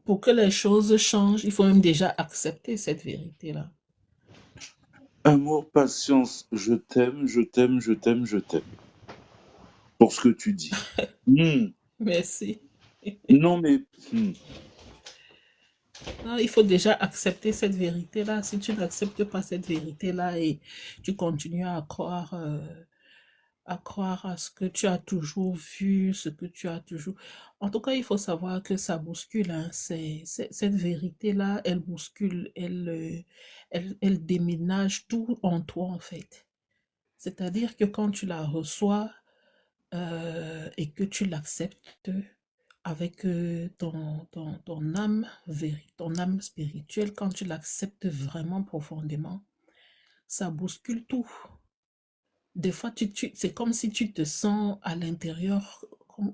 pour que les choses changent, il faut même déjà accepter cette vérité-là. Amour, patience, je t'aime, je t'aime, je t'aime, je t'aime. Pour ce que tu dis. Merci. Non, mais Non, il faut déjà accepter cette vérité-là. Si tu n'acceptes pas cette vérité-là et tu continues à croire à ce que tu as toujours vu, ce que tu as toujours... En tout cas, il faut savoir que ça bouscule. Hein. Cette vérité-là, elle bouscule, elle déménage tout en toi, en fait. C'est-à-dire que quand tu la reçois et que tu l'acceptes avec ton âme, ton âme spirituelle, quand tu l'acceptes vraiment profondément, ça bouscule tout. des fois, c'est comme si tu te sens à l'intérieur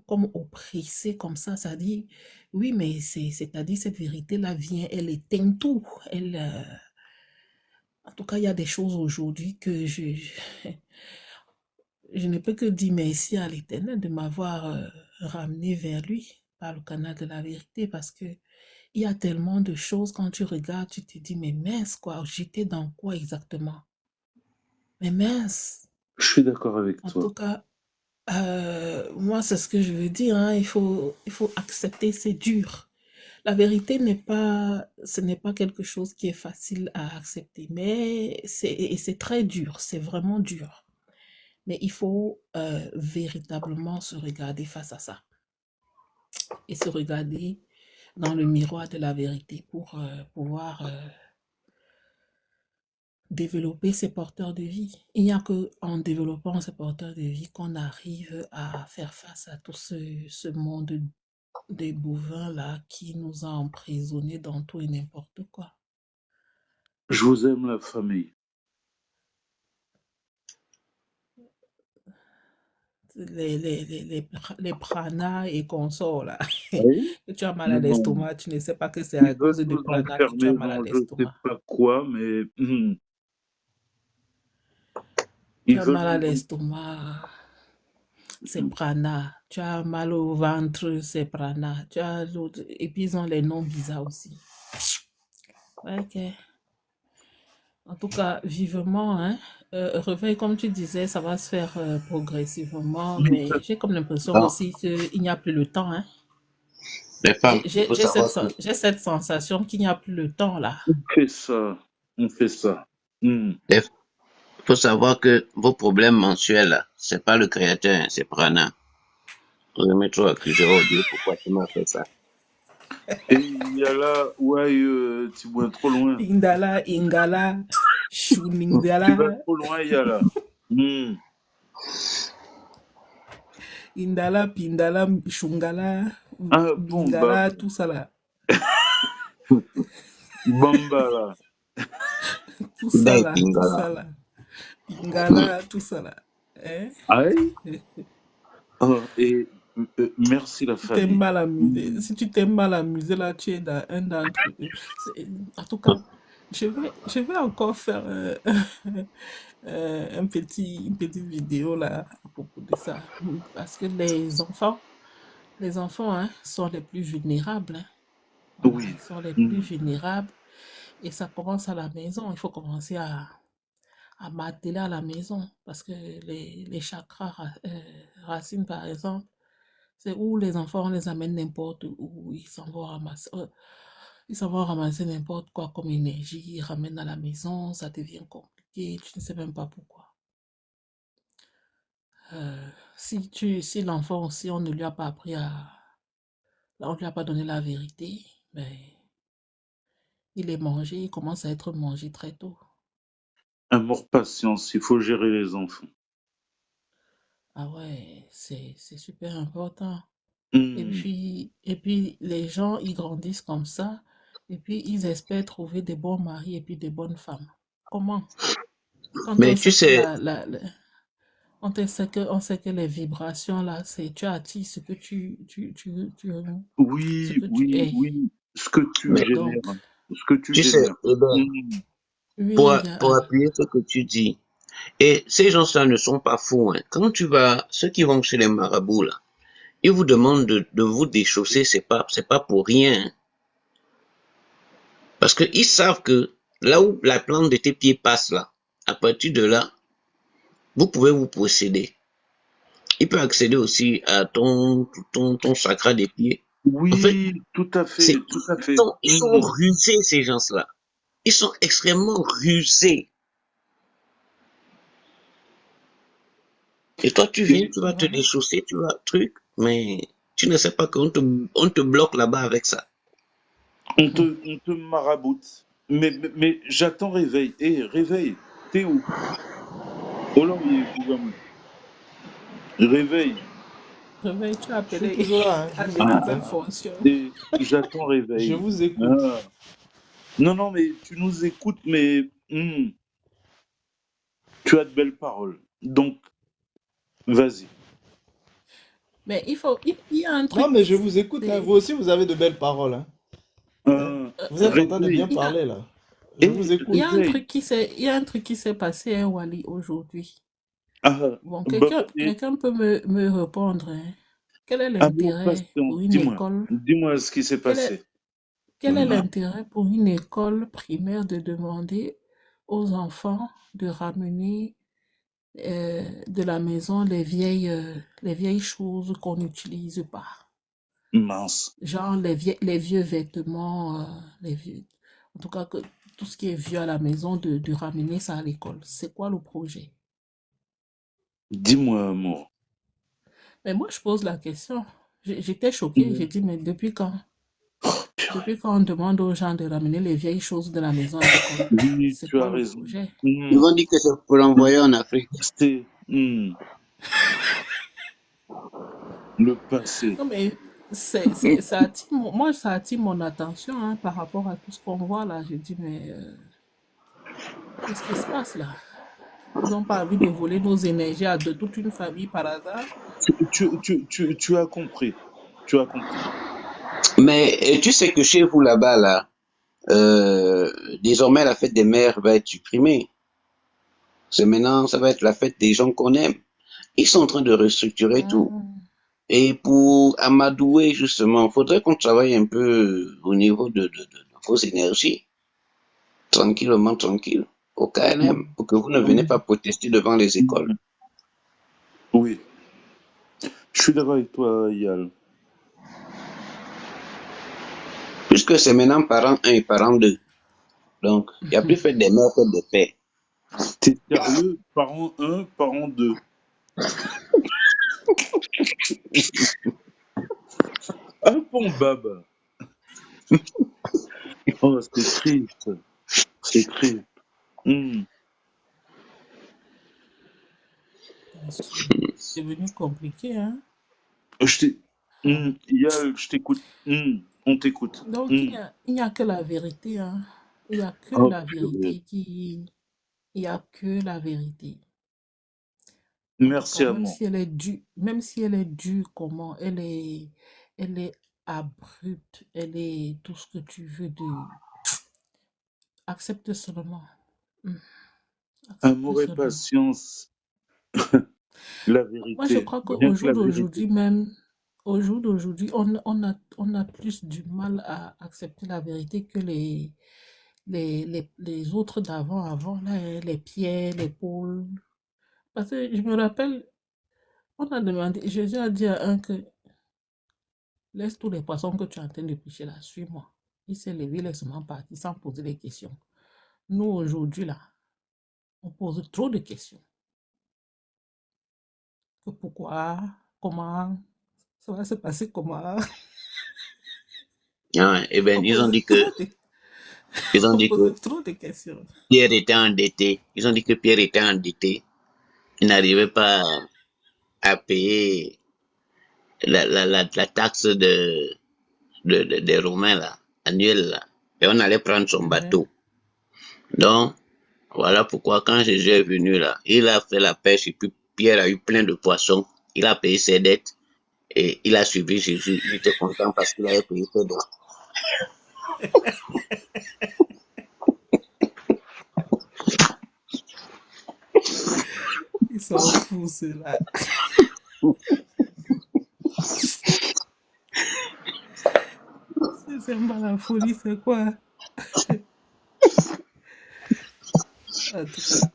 comme oppressé, comme ça dit, oui, mais c'est-à-dire cette vérité-là vient, elle éteint tout. En tout cas, il y a des choses aujourd'hui que je ne peux que dire merci à l'Éternel de m'avoir ramené vers lui par le canal de la vérité, parce que il y a tellement de choses, quand tu regardes, tu te dis, mais mince, quoi, j'étais dans quoi exactement? Mais mince. Je suis d'accord avec En toi. tout cas, moi, c'est ce que je veux dire, hein, il faut accepter, c'est dur. La vérité ce n'est pas quelque chose qui est facile à accepter, mais c'est très dur, c'est vraiment dur. Mais il faut véritablement se regarder face à ça et se regarder dans le miroir de la vérité pour pouvoir développer ces porteurs de vie. Il n'y a qu'en développant ces porteurs de vie qu'on arrive à faire face à tout ce monde des bovins là qui nous a emprisonnés dans tout et n'importe quoi. Je vous aime, la famille. Les pranas et consorts là. Oui. Que tu as mal à Non. l'estomac, tu ne sais pas que c'est Ils à cause veulent de nous prana que tu as enfermer mal à dans je sais l'estomac. pas quoi, mais Tu ils as veulent mal à nous... l'estomac, c'est prana. Tu as mal au ventre, c'est prana. Tu as l'autre. Et puis ils ont les noms bizarres aussi. Ok. En tout cas, vivement, hein. Réveil, comme tu disais, ça va se faire progressivement, mais j'ai comme l'impression Bon, aussi qu'il n'y a plus le temps, hein. les femmes, il faut savoir que J'ai cette sensation qu'il n'y a plus le temps là. On fait ça. On fait ça. les- il faut savoir que vos problèmes mensuels, là, c'est pas le créateur, hein, c'est Prana. Vous aimez trop accuser, oh Dieu, pourquoi tu m'as fait ça? Et il y a là, ouais, tu vas trop loin. Indala, Ingala, Tu vas Shuningdala, trop loin, il y a là. Indala, Pindala, Shungala, Ah bon, bah, Bingala, tout ça là. Bamba là. Tout ça Dai là, tout Pingala. ça là. Pingala, tout ça là. Hein? Aïe. Et merci la Tu t'aimes famille. mal amuser. Si tu t'aimes mal amuser, là, tu es dans un d'entre eux. En tout cas, je vais encore faire une petite vidéo là à propos de ça. Parce que les enfants hein, sont les plus vulnérables. Hein. Voilà, Oui. ils sont les plus Mm. vulnérables. Et ça commence à la maison. Il faut commencer à marteler à la maison. Parce que les chakras racines, par exemple, c'est où les enfants, on les amène n'importe où, ils s'en vont ramasser n'importe quoi comme énergie, ils ramènent à la maison, ça devient compliqué, tu ne sais même pas pourquoi. Si l'enfant aussi, on ne lui a pas appris on ne lui a pas donné la vérité, ben, il est mangé, il commence à être mangé très tôt. Amour, patience, il faut gérer les enfants. Ah ouais, c'est super important. Mm. Et puis les gens, ils grandissent comme ça, et puis ils espèrent trouver des bons maris et puis des bonnes femmes. Comment? Quand on Mais tu sait que sais, on sait que les vibrations là, c'est tu attires ce Oui, que tu oui, es. oui. Ce que tu mais Donc, génères. Ce que tu tu sais, génères. eh ben, Mm. oui, pour appuyer ce que tu dis, et ces gens-là ne sont pas fous, hein. Quand tu vas, ceux qui vont chez les marabouts, là, ils vous demandent de vous déchausser, c'est pas pour rien, hein. Parce qu'ils savent que là où la plante de tes pieds passe là, à partir de là, vous pouvez vous posséder. Il peut accéder aussi à ton chakra des pieds. En fait, Oui, tout à fait, tout à fait. ils sont rusés, ces gens-là. Ils sont extrêmement rusés. Et toi, tu viens, Et tu vas te voilà. déchausser, tu vas truc, mais tu ne sais pas on te bloque là-bas avec ça. on te maraboute. Mais j'attends réveil. Eh, réveil. T'es où? Oh là, oui, Bougamou. Réveil. Réveil, tu as Je suis appelé toujours là, hein, je à vous de écoute, Ah, hein. nouvelles fonctions. et j'attends Je réveil. vous écoute. Ah. Non, non, mais tu nous écoutes, mais tu as de belles paroles. Donc, vas-y. Mais il y a un Non, truc, mais je vous écoute, hein. Vous des, aussi, vous avez de belles paroles, hein. Hein? Vous êtes en train de bien Réveille. il y a, parler, là. Je vous Et il y écoute. a un réveille. truc il y a un truc qui s'est passé, hein, Wally, aujourd'hui. Ah, Bon, bah, quelqu'un peut me répondre, hein. Quel est ah bon, l'intérêt patient, pour une dis-moi. école? Dis-moi ce qui s'est Quel est, passé. quel est l'intérêt pour une école primaire de demander aux enfants de ramener de la maison les vieilles choses qu'on n'utilise pas? Mince. Genre les vieux vêtements, en tout cas que tout ce qui est vieux à la maison, de ramener ça à l'école. C'est quoi le projet? Dis-moi, amour. Mais moi, je pose la question. J'étais choquée. J'ai Mhm. dit, mais depuis quand? Purée. Depuis quand on demande aux gens de ramener les vieilles choses de la maison à l'école? Oui, C'est tu as quoi le raison. projet? Ils Mhm. vont dire que c'est pour l'envoyer en Afrique. C'est le passé. Non, mais moi, ça attire mon attention, hein, par rapport à tout ce qu'on voit là. Je dis, mais qu'est-ce qui se passe là? Ils n'ont pas envie de voler nos énergies à de toute une famille par hasard. Tu as compris. Tu as compris. Mais tu sais que chez vous là-bas, là, désormais la fête des mères va être supprimée. C'est maintenant, ça va être la fête des gens qu'on aime. Ils sont en train de restructurer tout. Hmm. Et pour amadouer, justement, il faudrait qu'on travaille un peu au niveau de vos énergies, tranquillement, tranquille, au KNM, Mhm. pour que vous ne venez Mhm. pas protester devant les écoles. Oui, je suis d'accord avec toi, Yal. Puisque c'est maintenant parent un et parent 2. Donc, il n'y a plus fête des mères, fête des pères. T'es sérieux? Parent un, parent 2. Ah bon, baba. Oh, c'est triste. C'est triste. Hmm. C'est devenu compliqué, hein? Je t'ai... Yal, je t'écoute. On t'écoute. Donc, il n'y a que la vérité, hein. Il n'y a que Oh, la purée. vérité qui... Il n'y a que la vérité. En tout Merci, cas, même amour. si elle est dure, même si elle est dure, comment, elle est abrupte, elle est tout ce que tu veux de... Accepte seulement. Hmm. Accepte Amour et seulement. patience, la Moi, je vérité. crois Rien qu'au que la jour vérité. d'aujourd'hui même, au jour d'aujourd'hui, on a plus du mal à accepter la vérité que les autres d'avant, avant, là, hein, les Pierre, les Paul. Parce que je me rappelle, on a demandé, Jésus a dit à un que laisse tous les poissons que tu es en train de pêcher là, suis-moi. Il s'est levé, il est seulement parti sans poser des questions. Nous, aujourd'hui, là, on pose trop de questions. Que pourquoi, comment, ça va se passer comment. Hein, eh ben, On pose trop de, ils ont on dit pose que trop de questions. Pierre était endetté. Ils ont dit que Pierre était endetté. Il n'arrivait pas à payer la taxe des Romains, là, annuelle, là. Et on allait prendre son Mhm. bateau. Donc, voilà pourquoi quand Jésus est venu, là, il a fait la pêche et puis Pierre a eu plein de poissons. Il a payé ses dettes et il a suivi Jésus. Il était content parce qu'il avait payé ses dettes. Ils sont fous, ceux-là. C'est pas la folie, c'est quoi? En tout cas,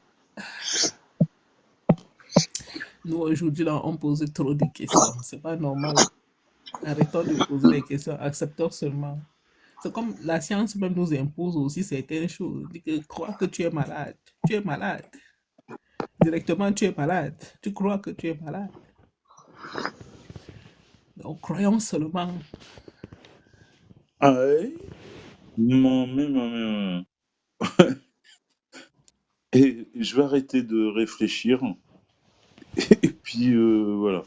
nous, aujourd'hui, là, on pose trop de questions. C'est pas normal. Arrêtons de poser des questions. Acceptons seulement. C'est comme la science même nous impose aussi certaines choses. Dit que crois que tu es malade. Tu es malade. Directement, tu es malade. Tu crois que tu es malade. Donc, croyons seulement. Ah ouais? Non, mais. Et je vais arrêter de réfléchir. Et puis, voilà.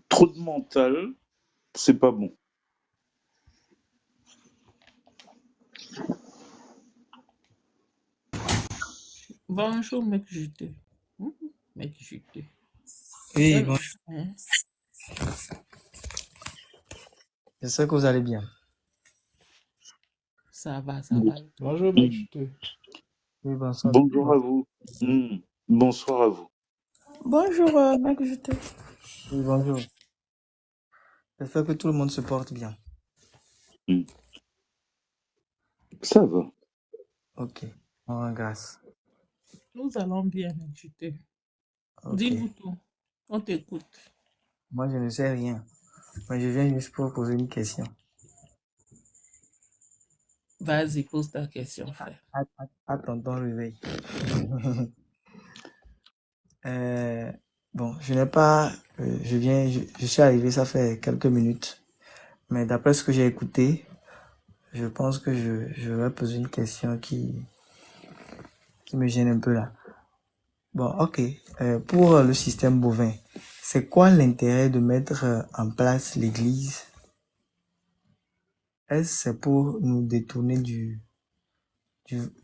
Trop de mental, c'est pas bon. Bonjour, mec juteux. Mec juteux. Oui, bon, Hein? j'espère que vous allez bien. Ça va, ça va. Et toi? Bonjour, mec juteux. Oui, bonsoir. Bonjour à vous. Bonsoir à vous. Bonjour, mec, je te... Oui, bonjour. J'espère que tout le monde se porte bien. Hmm. Ça va. Ok, on rend grâce. Nous allons bien, mec juteux. Ok. Dis-nous tout. On t'écoute. Moi, je ne sais rien. Mais je viens juste pour poser une question. Vas-y, pose ta question, frère. À tonton réveil. Bon, je n'ai pas... je suis arrivé, ça fait quelques minutes. Mais d'après ce que j'ai écouté, je pense que je vais poser une question qui me gêne un peu là. Bon, ok. Pour le système bovin, c'est quoi l'intérêt de mettre en place l'église? Est-ce que c'est pour nous détourner du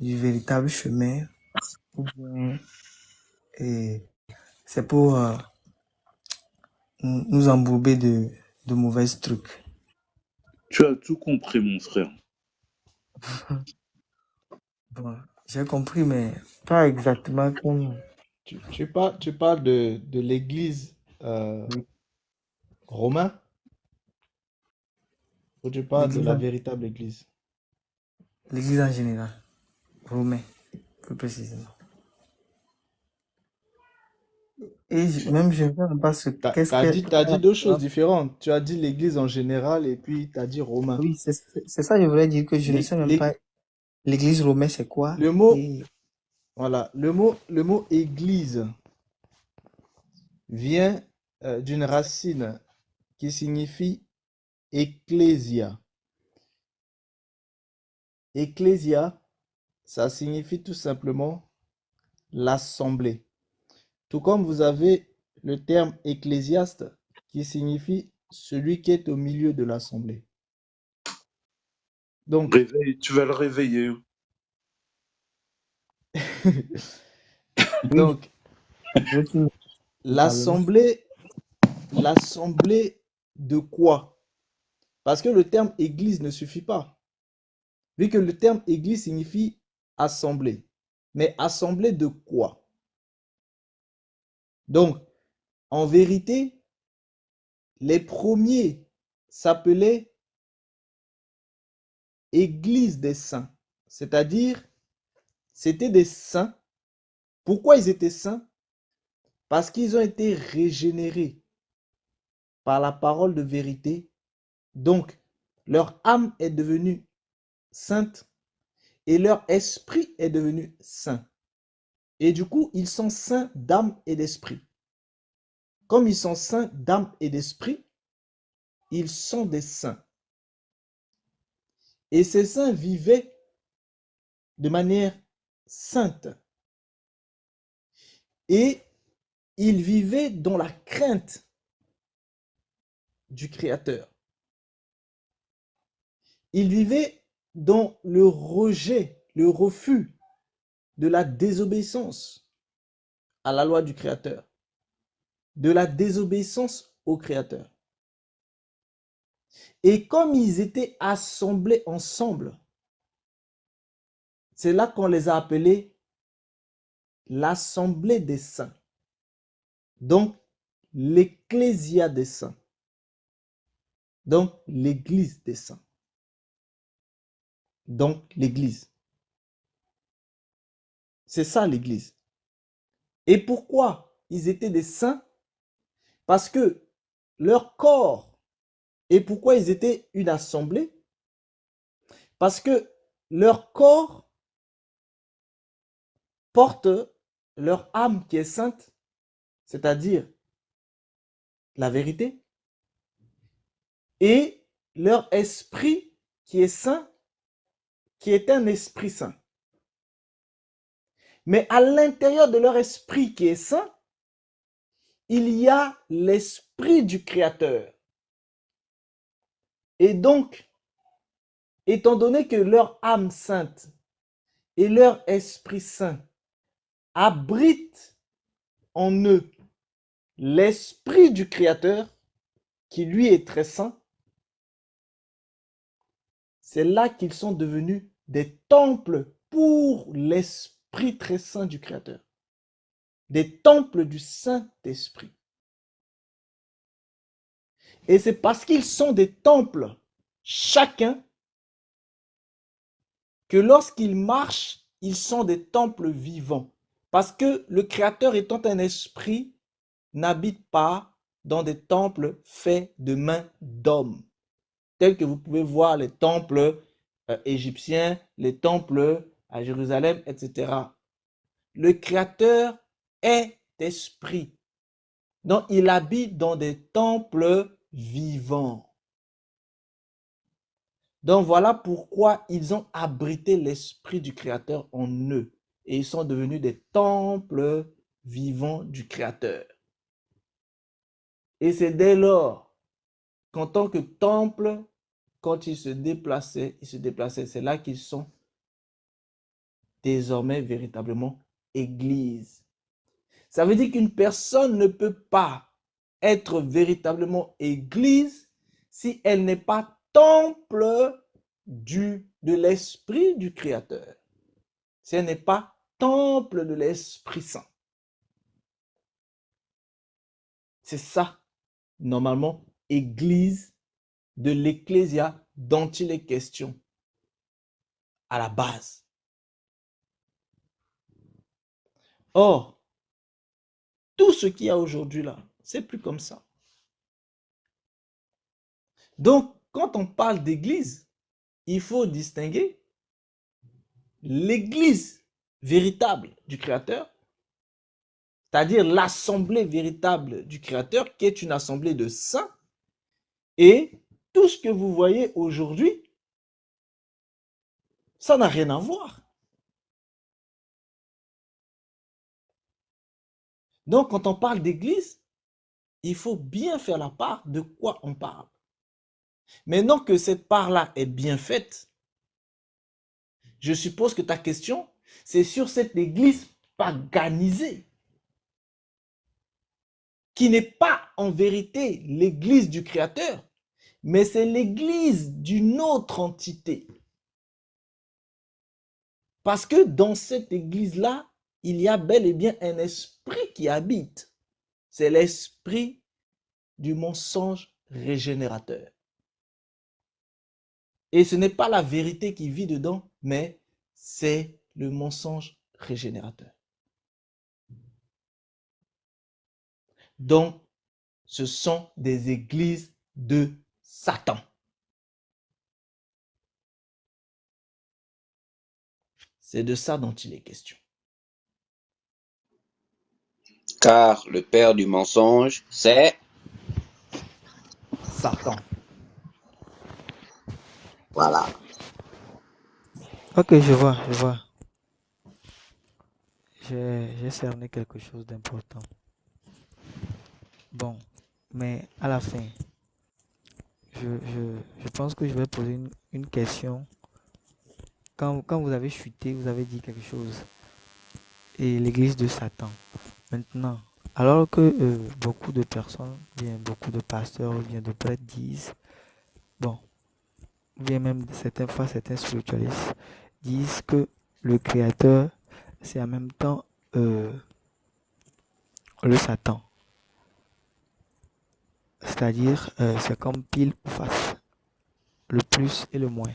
véritable chemin ou bien c'est pour nous embourber de mauvais trucs? Tu as tout compris, mon frère. Bon, j'ai compris, mais pas exactement comme Tu parles de l'église oui, romaine ou tu parles de l'église la en, véritable église? l'église en général, romain, plus précisément. Et même je ne sais même pas qu'est-ce qu'elle... T'as dit deux choses différentes. Tu as dit l'église en général et puis tu as dit romain. Oui, c'est ça, je voulais dire que je ne Les- sais même les- pas l'église romaine c'est quoi. le mot, Et voilà, le mot église vient d'une racine qui signifie ecclésia. Ecclésia, ça signifie tout simplement l'assemblée. Tout comme vous avez le terme ecclésiaste qui signifie celui qui est au milieu de l'assemblée. Donc, Réveille, tu vas le réveiller. oui, donc je veux dire, probablement. l'assemblée, l'assemblée de quoi? Parce que le terme église ne suffit pas. Vu que le terme église signifie assemblée. Mais assemblée de quoi? Donc, en vérité, les premiers s'appelaient Église des saints. C'est-à-dire, c'était des saints. Pourquoi ils étaient saints? Parce qu'ils ont été régénérés par la parole de vérité. Donc, leur âme est devenue sainte et leur esprit est devenu saint. Et du coup, ils sont saints d'âme et d'esprit. Comme ils sont saints d'âme et d'esprit, ils sont des saints. Et ces saints vivaient de manière sainte. Et ils vivaient dans la crainte du Créateur. Ils vivaient dans le rejet, le refus de la désobéissance à la loi du Créateur, de la désobéissance au Créateur. Et comme ils étaient assemblés ensemble, c'est là qu'on les a appelés l'assemblée des saints. Donc, l'ecclésia des saints. Donc, l'église des saints. Donc, l'église. C'est ça l'église. Et pourquoi ils étaient des saints? Parce que leur corps, et pourquoi ils étaient une assemblée? Parce que leur corps porte leur âme qui est sainte, c'est-à-dire la vérité, et leur esprit qui est saint, qui est un esprit saint. Mais à l'intérieur de leur esprit qui est saint, il y a l'esprit du Créateur. Et donc, étant donné que leur âme sainte et leur esprit saint abritent en eux l'esprit du Créateur, qui lui est très saint, c'est là qu'ils sont devenus des temples pour l'esprit très saint du Créateur, des temples du Saint-Esprit. Et c'est parce qu'ils sont des temples, chacun, que lorsqu'ils marchent, ils sont des temples vivants. Parce que le Créateur étant un esprit, n'habite pas dans des temples faits de mains d'hommes, tels que vous pouvez voir les temples égyptiens, les temples à Jérusalem, etc. Le Créateur est esprit. Donc, il habite dans des temples vivants. Donc, voilà pourquoi ils ont abrité l'esprit du Créateur en eux. Et ils sont devenus des temples vivants du Créateur. Et c'est dès lors qu'en tant que temple, quand ils se déplaçaient, c'est là qu'ils sont désormais véritablement église. Ça veut dire qu'une personne ne peut pas être véritablement église si elle n'est pas temple de l'esprit du Créateur. Si elle n'est pas temple de l'Esprit Saint. C'est ça, normalement, église de l'Ecclésia dont il est question à la base. Or, tout ce qu'il y a aujourd'hui là, c'est plus comme ça. Donc, quand on parle d'église, il faut distinguer l'église véritable du Créateur, c'est-à-dire l'assemblée véritable du Créateur, qui est une assemblée de saints, et tout ce que vous voyez aujourd'hui, ça n'a rien à voir. Donc, quand on parle d'église, il faut bien faire la part de quoi on parle. Maintenant que cette part-là est bien faite, je suppose que ta question, c'est sur cette église paganisée, qui n'est pas en vérité l'église du Créateur, mais c'est l'église d'une autre entité. Parce que dans cette église-là, il y a bel et bien un esprit qui habite. C'est l'esprit du mensonge régénérateur. Et ce n'est pas la vérité qui vit dedans, mais c'est le mensonge régénérateur. Donc, ce sont des églises de Satan. C'est de ça dont il est question. Car le père du mensonge, c'est Satan. Voilà. Ok, je vois. J'ai cerné quelque chose d'important. Bon, mais à la fin, je pense que je vais poser une question. Quand vous avez chuté, vous avez dit quelque chose. Et l'église de Satan. Maintenant, alors que beaucoup de personnes, bien beaucoup de pasteurs, bien de prêtres disent, bon, bien même certaines fois certains spiritualistes disent que le Créateur, c'est en même temps le Satan. C'est-à-dire, c'est comme pile ou face, le plus et le moins.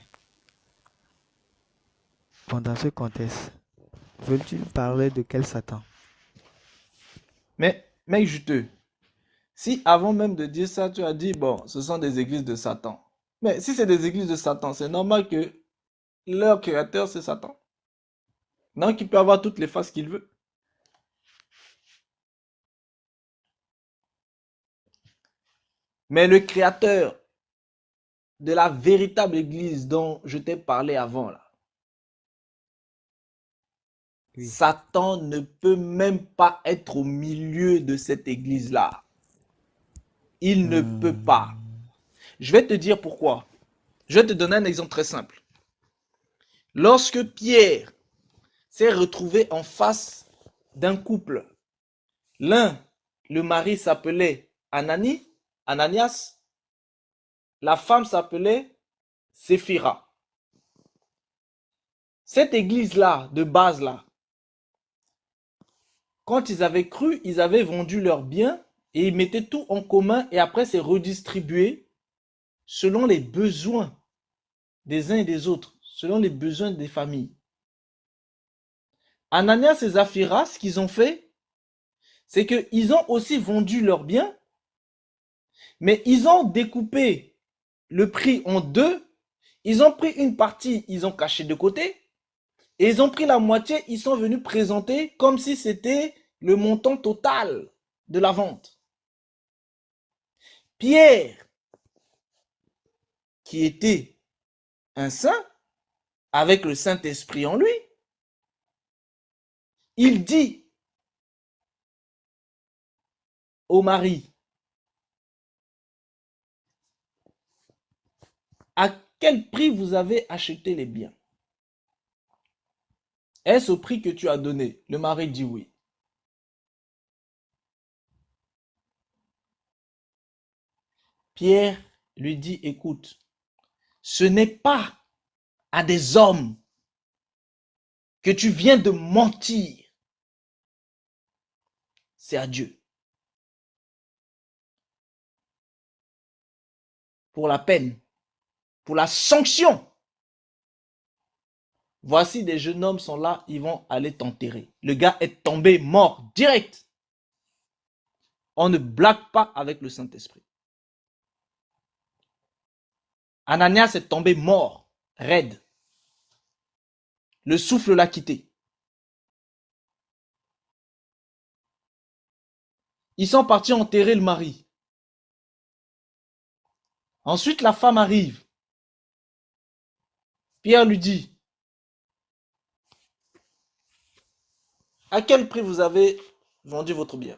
Bon, dans ce contexte, veux-tu parler de quel Satan? Mais, mec juteux, si avant même de dire ça, tu as dit, bon, ce sont des églises de Satan. Mais si c'est des églises de Satan, c'est normal que leur créateur, c'est Satan. Donc, il peut avoir toutes les faces qu'il veut. Mais le créateur de la véritable église dont je t'ai parlé avant, là, Oui. Satan ne peut même pas être au milieu de cette église-là. Il ne peut pas. Je vais te dire pourquoi. Je vais te donner un exemple très simple. Lorsque Pierre s'est retrouvé en face d'un couple. L'un, le mari s'appelait Ananias. La femme s'appelait Séphira. Cette église-là, de base-là, quand ils avaient cru, ils avaient vendu leurs biens et ils mettaient tout en commun et après c'est redistribué selon les besoins des uns et des autres, selon les besoins des familles. Ananias et Saphira, ce qu'ils ont fait, c'est qu'ils ont aussi vendu leurs biens, mais ils ont découpé le prix en deux. Ils ont pris une partie, ils ont caché de côté, et ils ont pris la moitié, ils sont venus présenter comme si c'était le montant total de la vente. Pierre, qui était un saint, avec le Saint-Esprit en lui, il dit au mari, à quel prix vous avez acheté les biens? Est-ce au prix que tu as donné? Le mari dit oui. Pierre lui dit, écoute, ce n'est pas à des hommes que tu viens de mentir, c'est à Dieu. Pour la peine, pour la sanction. Voici des jeunes hommes sont là, ils vont aller t'enterrer. Le gars est tombé mort direct. On ne blague pas avec le Saint-Esprit. Ananias est tombé mort, raide. Le souffle l'a quitté. Ils sont partis enterrer le mari. Ensuite, la femme arrive. Pierre lui dit, à quel prix vous avez vendu votre bien?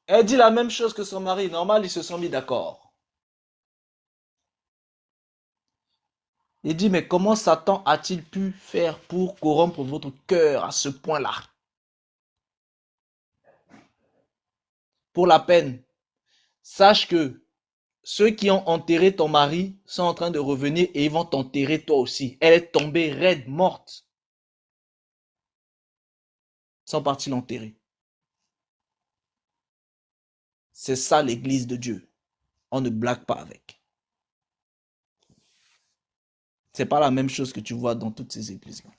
Elle dit la même chose que son mari. Normal, ils se sont mis d'accord. Il dit, mais comment Satan a-t-il pu faire pour corrompre votre cœur à ce point-là? Pour la peine, sache que ceux qui ont enterré ton mari sont en train de revenir et ils vont t'enterrer toi aussi. Elle est tombée raide, morte. Ils sont partis l'enterrer. C'est ça l'église de Dieu. On ne blague pas avec. C'est pas la même chose que tu vois dans toutes ces églises-là.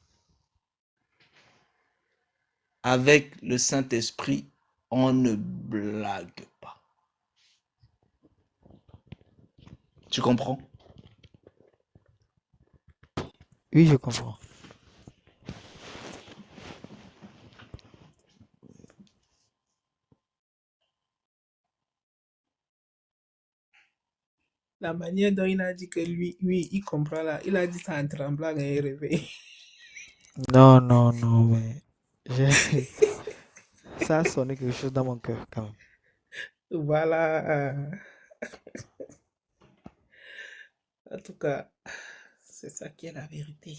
Avec le Saint-Esprit, on ne blague pas. Tu comprends? Oui, je comprends. La manière dont il a dit que lui, il comprend là. Il a dit ça en tremblant et réveillé. Non, non, non, mais ça a sonné quelque chose dans mon cœur quand même. Voilà. En tout cas, c'est ça qui est la vérité.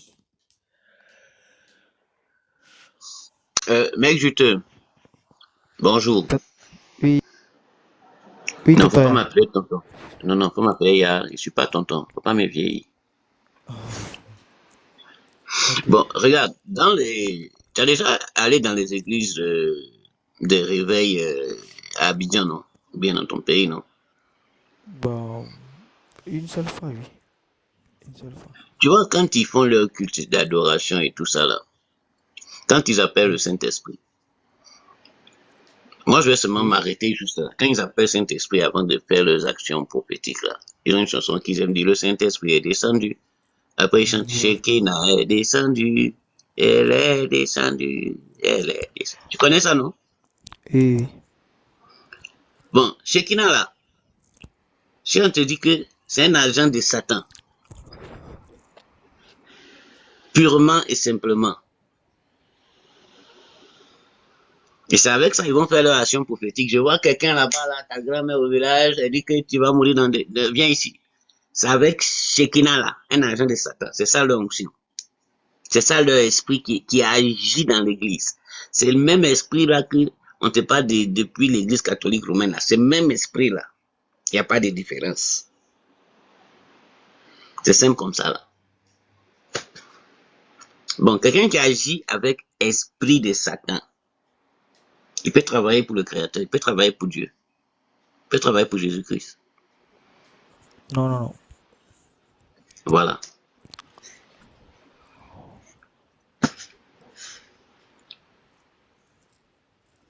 Mec juteux, bonjour. Oui, oui, Non, faut pas Totoya. m'appeler tonton. Non, faut m'appeler Yar. Je suis pas tonton. Faut pas me vieillir. Ok. Bon, regarde, tu as déjà allé dans les églises de réveil à Abidjan, non? Ou bien dans ton pays, non? Bon, une seule fois, oui. Une seule fois. Tu vois, quand ils font leur culte d'adoration et tout ça là, quand ils appellent le Saint-Esprit, moi je vais seulement Oui. m'arrêter juste là. Quand ils appellent Saint-Esprit avant de faire leurs actions prophétiques là, ils ont une chanson qu'ils aiment dire, le Saint-Esprit est descendu. Après ils chantent, Shekinah est descendu, elle est descendue, elle est descendue. Tu connais ça, non? Oui. Bon, Shekinah là, si on te dit que c'est un agent de Satan, purement et simplement, et c'est avec ça qu'ils vont faire leur action prophétique. Je vois quelqu'un là-bas, là, ta grand-mère au village, elle dit que tu vas mourir viens ici. C'est avec Shekinah là, un agent de Satan. C'est ça leur onction. C'est ça leur esprit qui agit dans l'église. C'est le même esprit là qu'on te parle depuis l'église catholique romaine là. C'est le même esprit là. Il n'y a pas de différence. C'est simple comme ça là. Bon, quelqu'un qui agit avec esprit de Satan, il peut travailler pour le Créateur, il peut travailler pour Dieu, il peut travailler pour Jésus-Christ. Non, non, non. Voilà.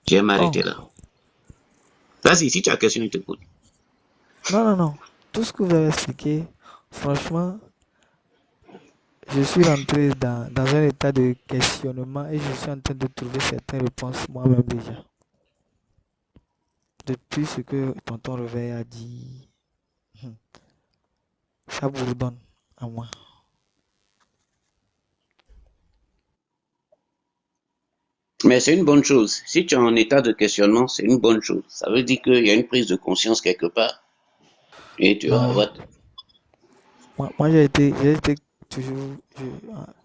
Je vais m'arrêter Bon. là. Vas-y, si tu as question, je t'écoute. Non, non, non. Tout ce que vous avez expliqué, franchement, je suis rentré dans un état de questionnement et je suis en train de trouver certaines réponses moi-même déjà. Depuis ce que tonton Réveil a dit, ça bourdonne à moi. Mais c'est une bonne chose. Si tu es en état de questionnement, c'est une bonne chose. Ça veut dire qu'il y a une prise de conscience quelque part. Et tu vas avoir... Moi j'ai été toujours,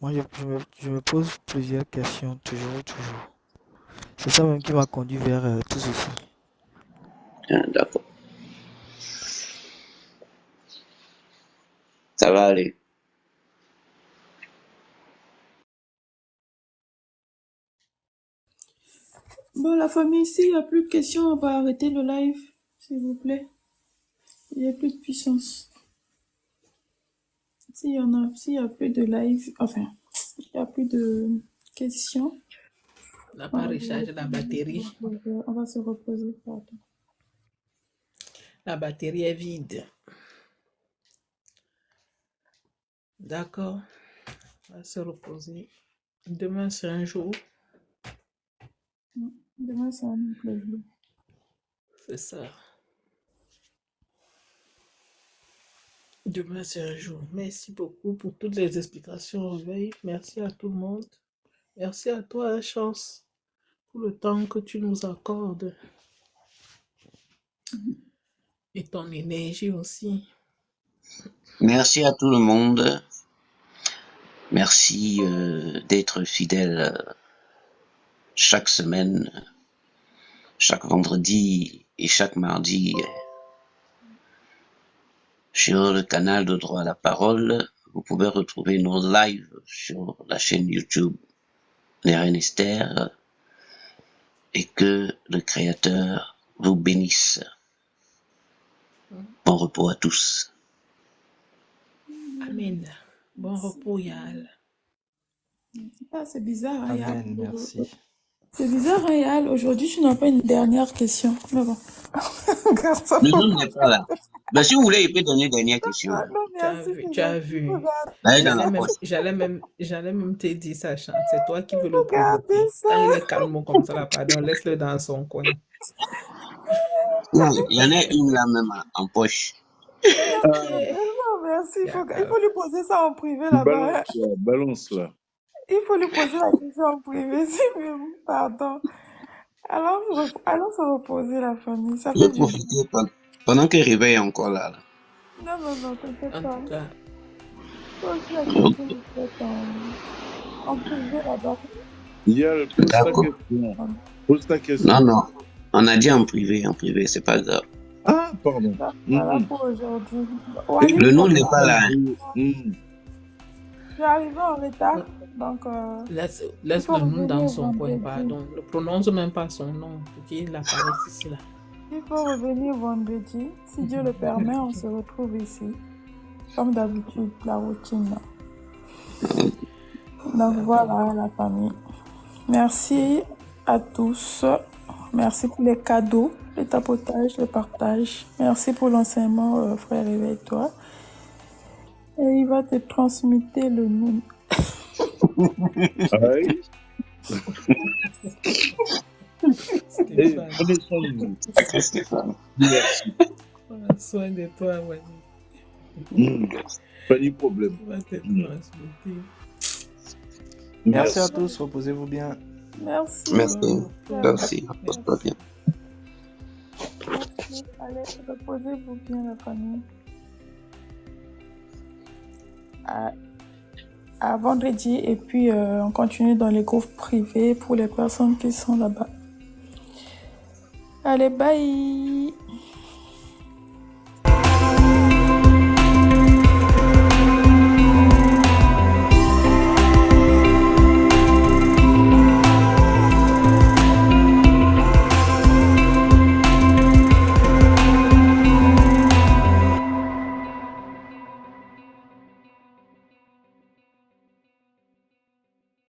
moi je me pose plusieurs questions, toujours. C'est ça même qui m'a conduit vers tout ceci. Ah, d'accord. Ça va aller. Bon, la famille, s'il n'y a plus de questions, on va arrêter le live, s'il vous plaît. Il n'y a plus de puissance. S'il y a plus de live, enfin, il n'y a plus de questions, On n'a on pas va, rechargé la batterie. on va se reposer. Pardon. La batterie est vide. D'accord. On va se reposer. Demain, c'est un jour. Demain, c'est un autre jour. C'est ça. Demain, c'est un jour. Merci beaucoup pour toutes les explications, Réveil. Merci à tout le monde. Merci à toi, Chance, pour le temps que tu nous accordes. Et ton énergie aussi. Merci à tout le monde. Merci d'être fidèle chaque semaine, chaque vendredi et chaque mardi sur le canal de Droit à la Parole. Vous pouvez retrouver nos lives sur la chaîne YouTube Les Reines Esther et que le Créateur vous bénisse. Bon repos à tous. Amen. Bon repos, Yal. Ah, c'est bizarre, hein, Yal. Amen, merci. C'est bizarre, hein, Yal. Aujourd'hui, tu n'as pas une dernière question. Mais bon. Regarde ça. Le nom n'est pas là. Ben, si vous voulez, il peut donner une dernière question. Ah, non, Tu as merci, vu, c'est tu as gentil. vu. Regarde, Là, dans la poche. J'allais même te dire ça, Chance. C'est toi qui veux le regardez provoquer. ça. Quand il est calme comme ça, là, pardon, laisse-le dans son coin. Non, il y en a une là même en poche. Non, merci. Il faut lui poser ça en privé là-bas. Balance là. Il faut lui poser la question en privé. Pardon. Allons se reposer, la famille. Ça Je vais fait du bien. profiter pendant que Réveil est encore là. Non, t'inquiète En pas. tout cas, Pose la question de fait en privé là-bas. Yal, pose ta D'accord. question. Pose ta question. Non. On a dit en privé, c'est pas grave. Ah, pardon. Voilà pour aujourd'hui. Le nom n'est pas là. Je suis arrivée en retard, donc laisse il faut le nom revenir dans son coin, vendredi. pardon. Ne prononce même pas son nom pour qu'il apparaisse ici, là. Il faut revenir vendredi. Si Dieu le permet, on se retrouve ici. Comme d'habitude, la routine. Donc voilà, la famille. Merci à tous. Merci pour les cadeaux, le tapotage, le partage. Merci pour l'enseignement, frère, réveille-toi. Et il va te transmettre le nom. Aïe. Et Stéphane, prenez soin de vous. Sacré Stéphane. Merci. prends soin de toi, Wani. Pas de problème. Il va te transmettre. Merci à tous, reposez-vous bien. Merci. Merci. Repose-toi bien. Merci. Allez, reposez-vous bien, la famille. à vendredi et puis on continue dans les groupes privés pour les personnes qui sont là-bas. Allez, bye!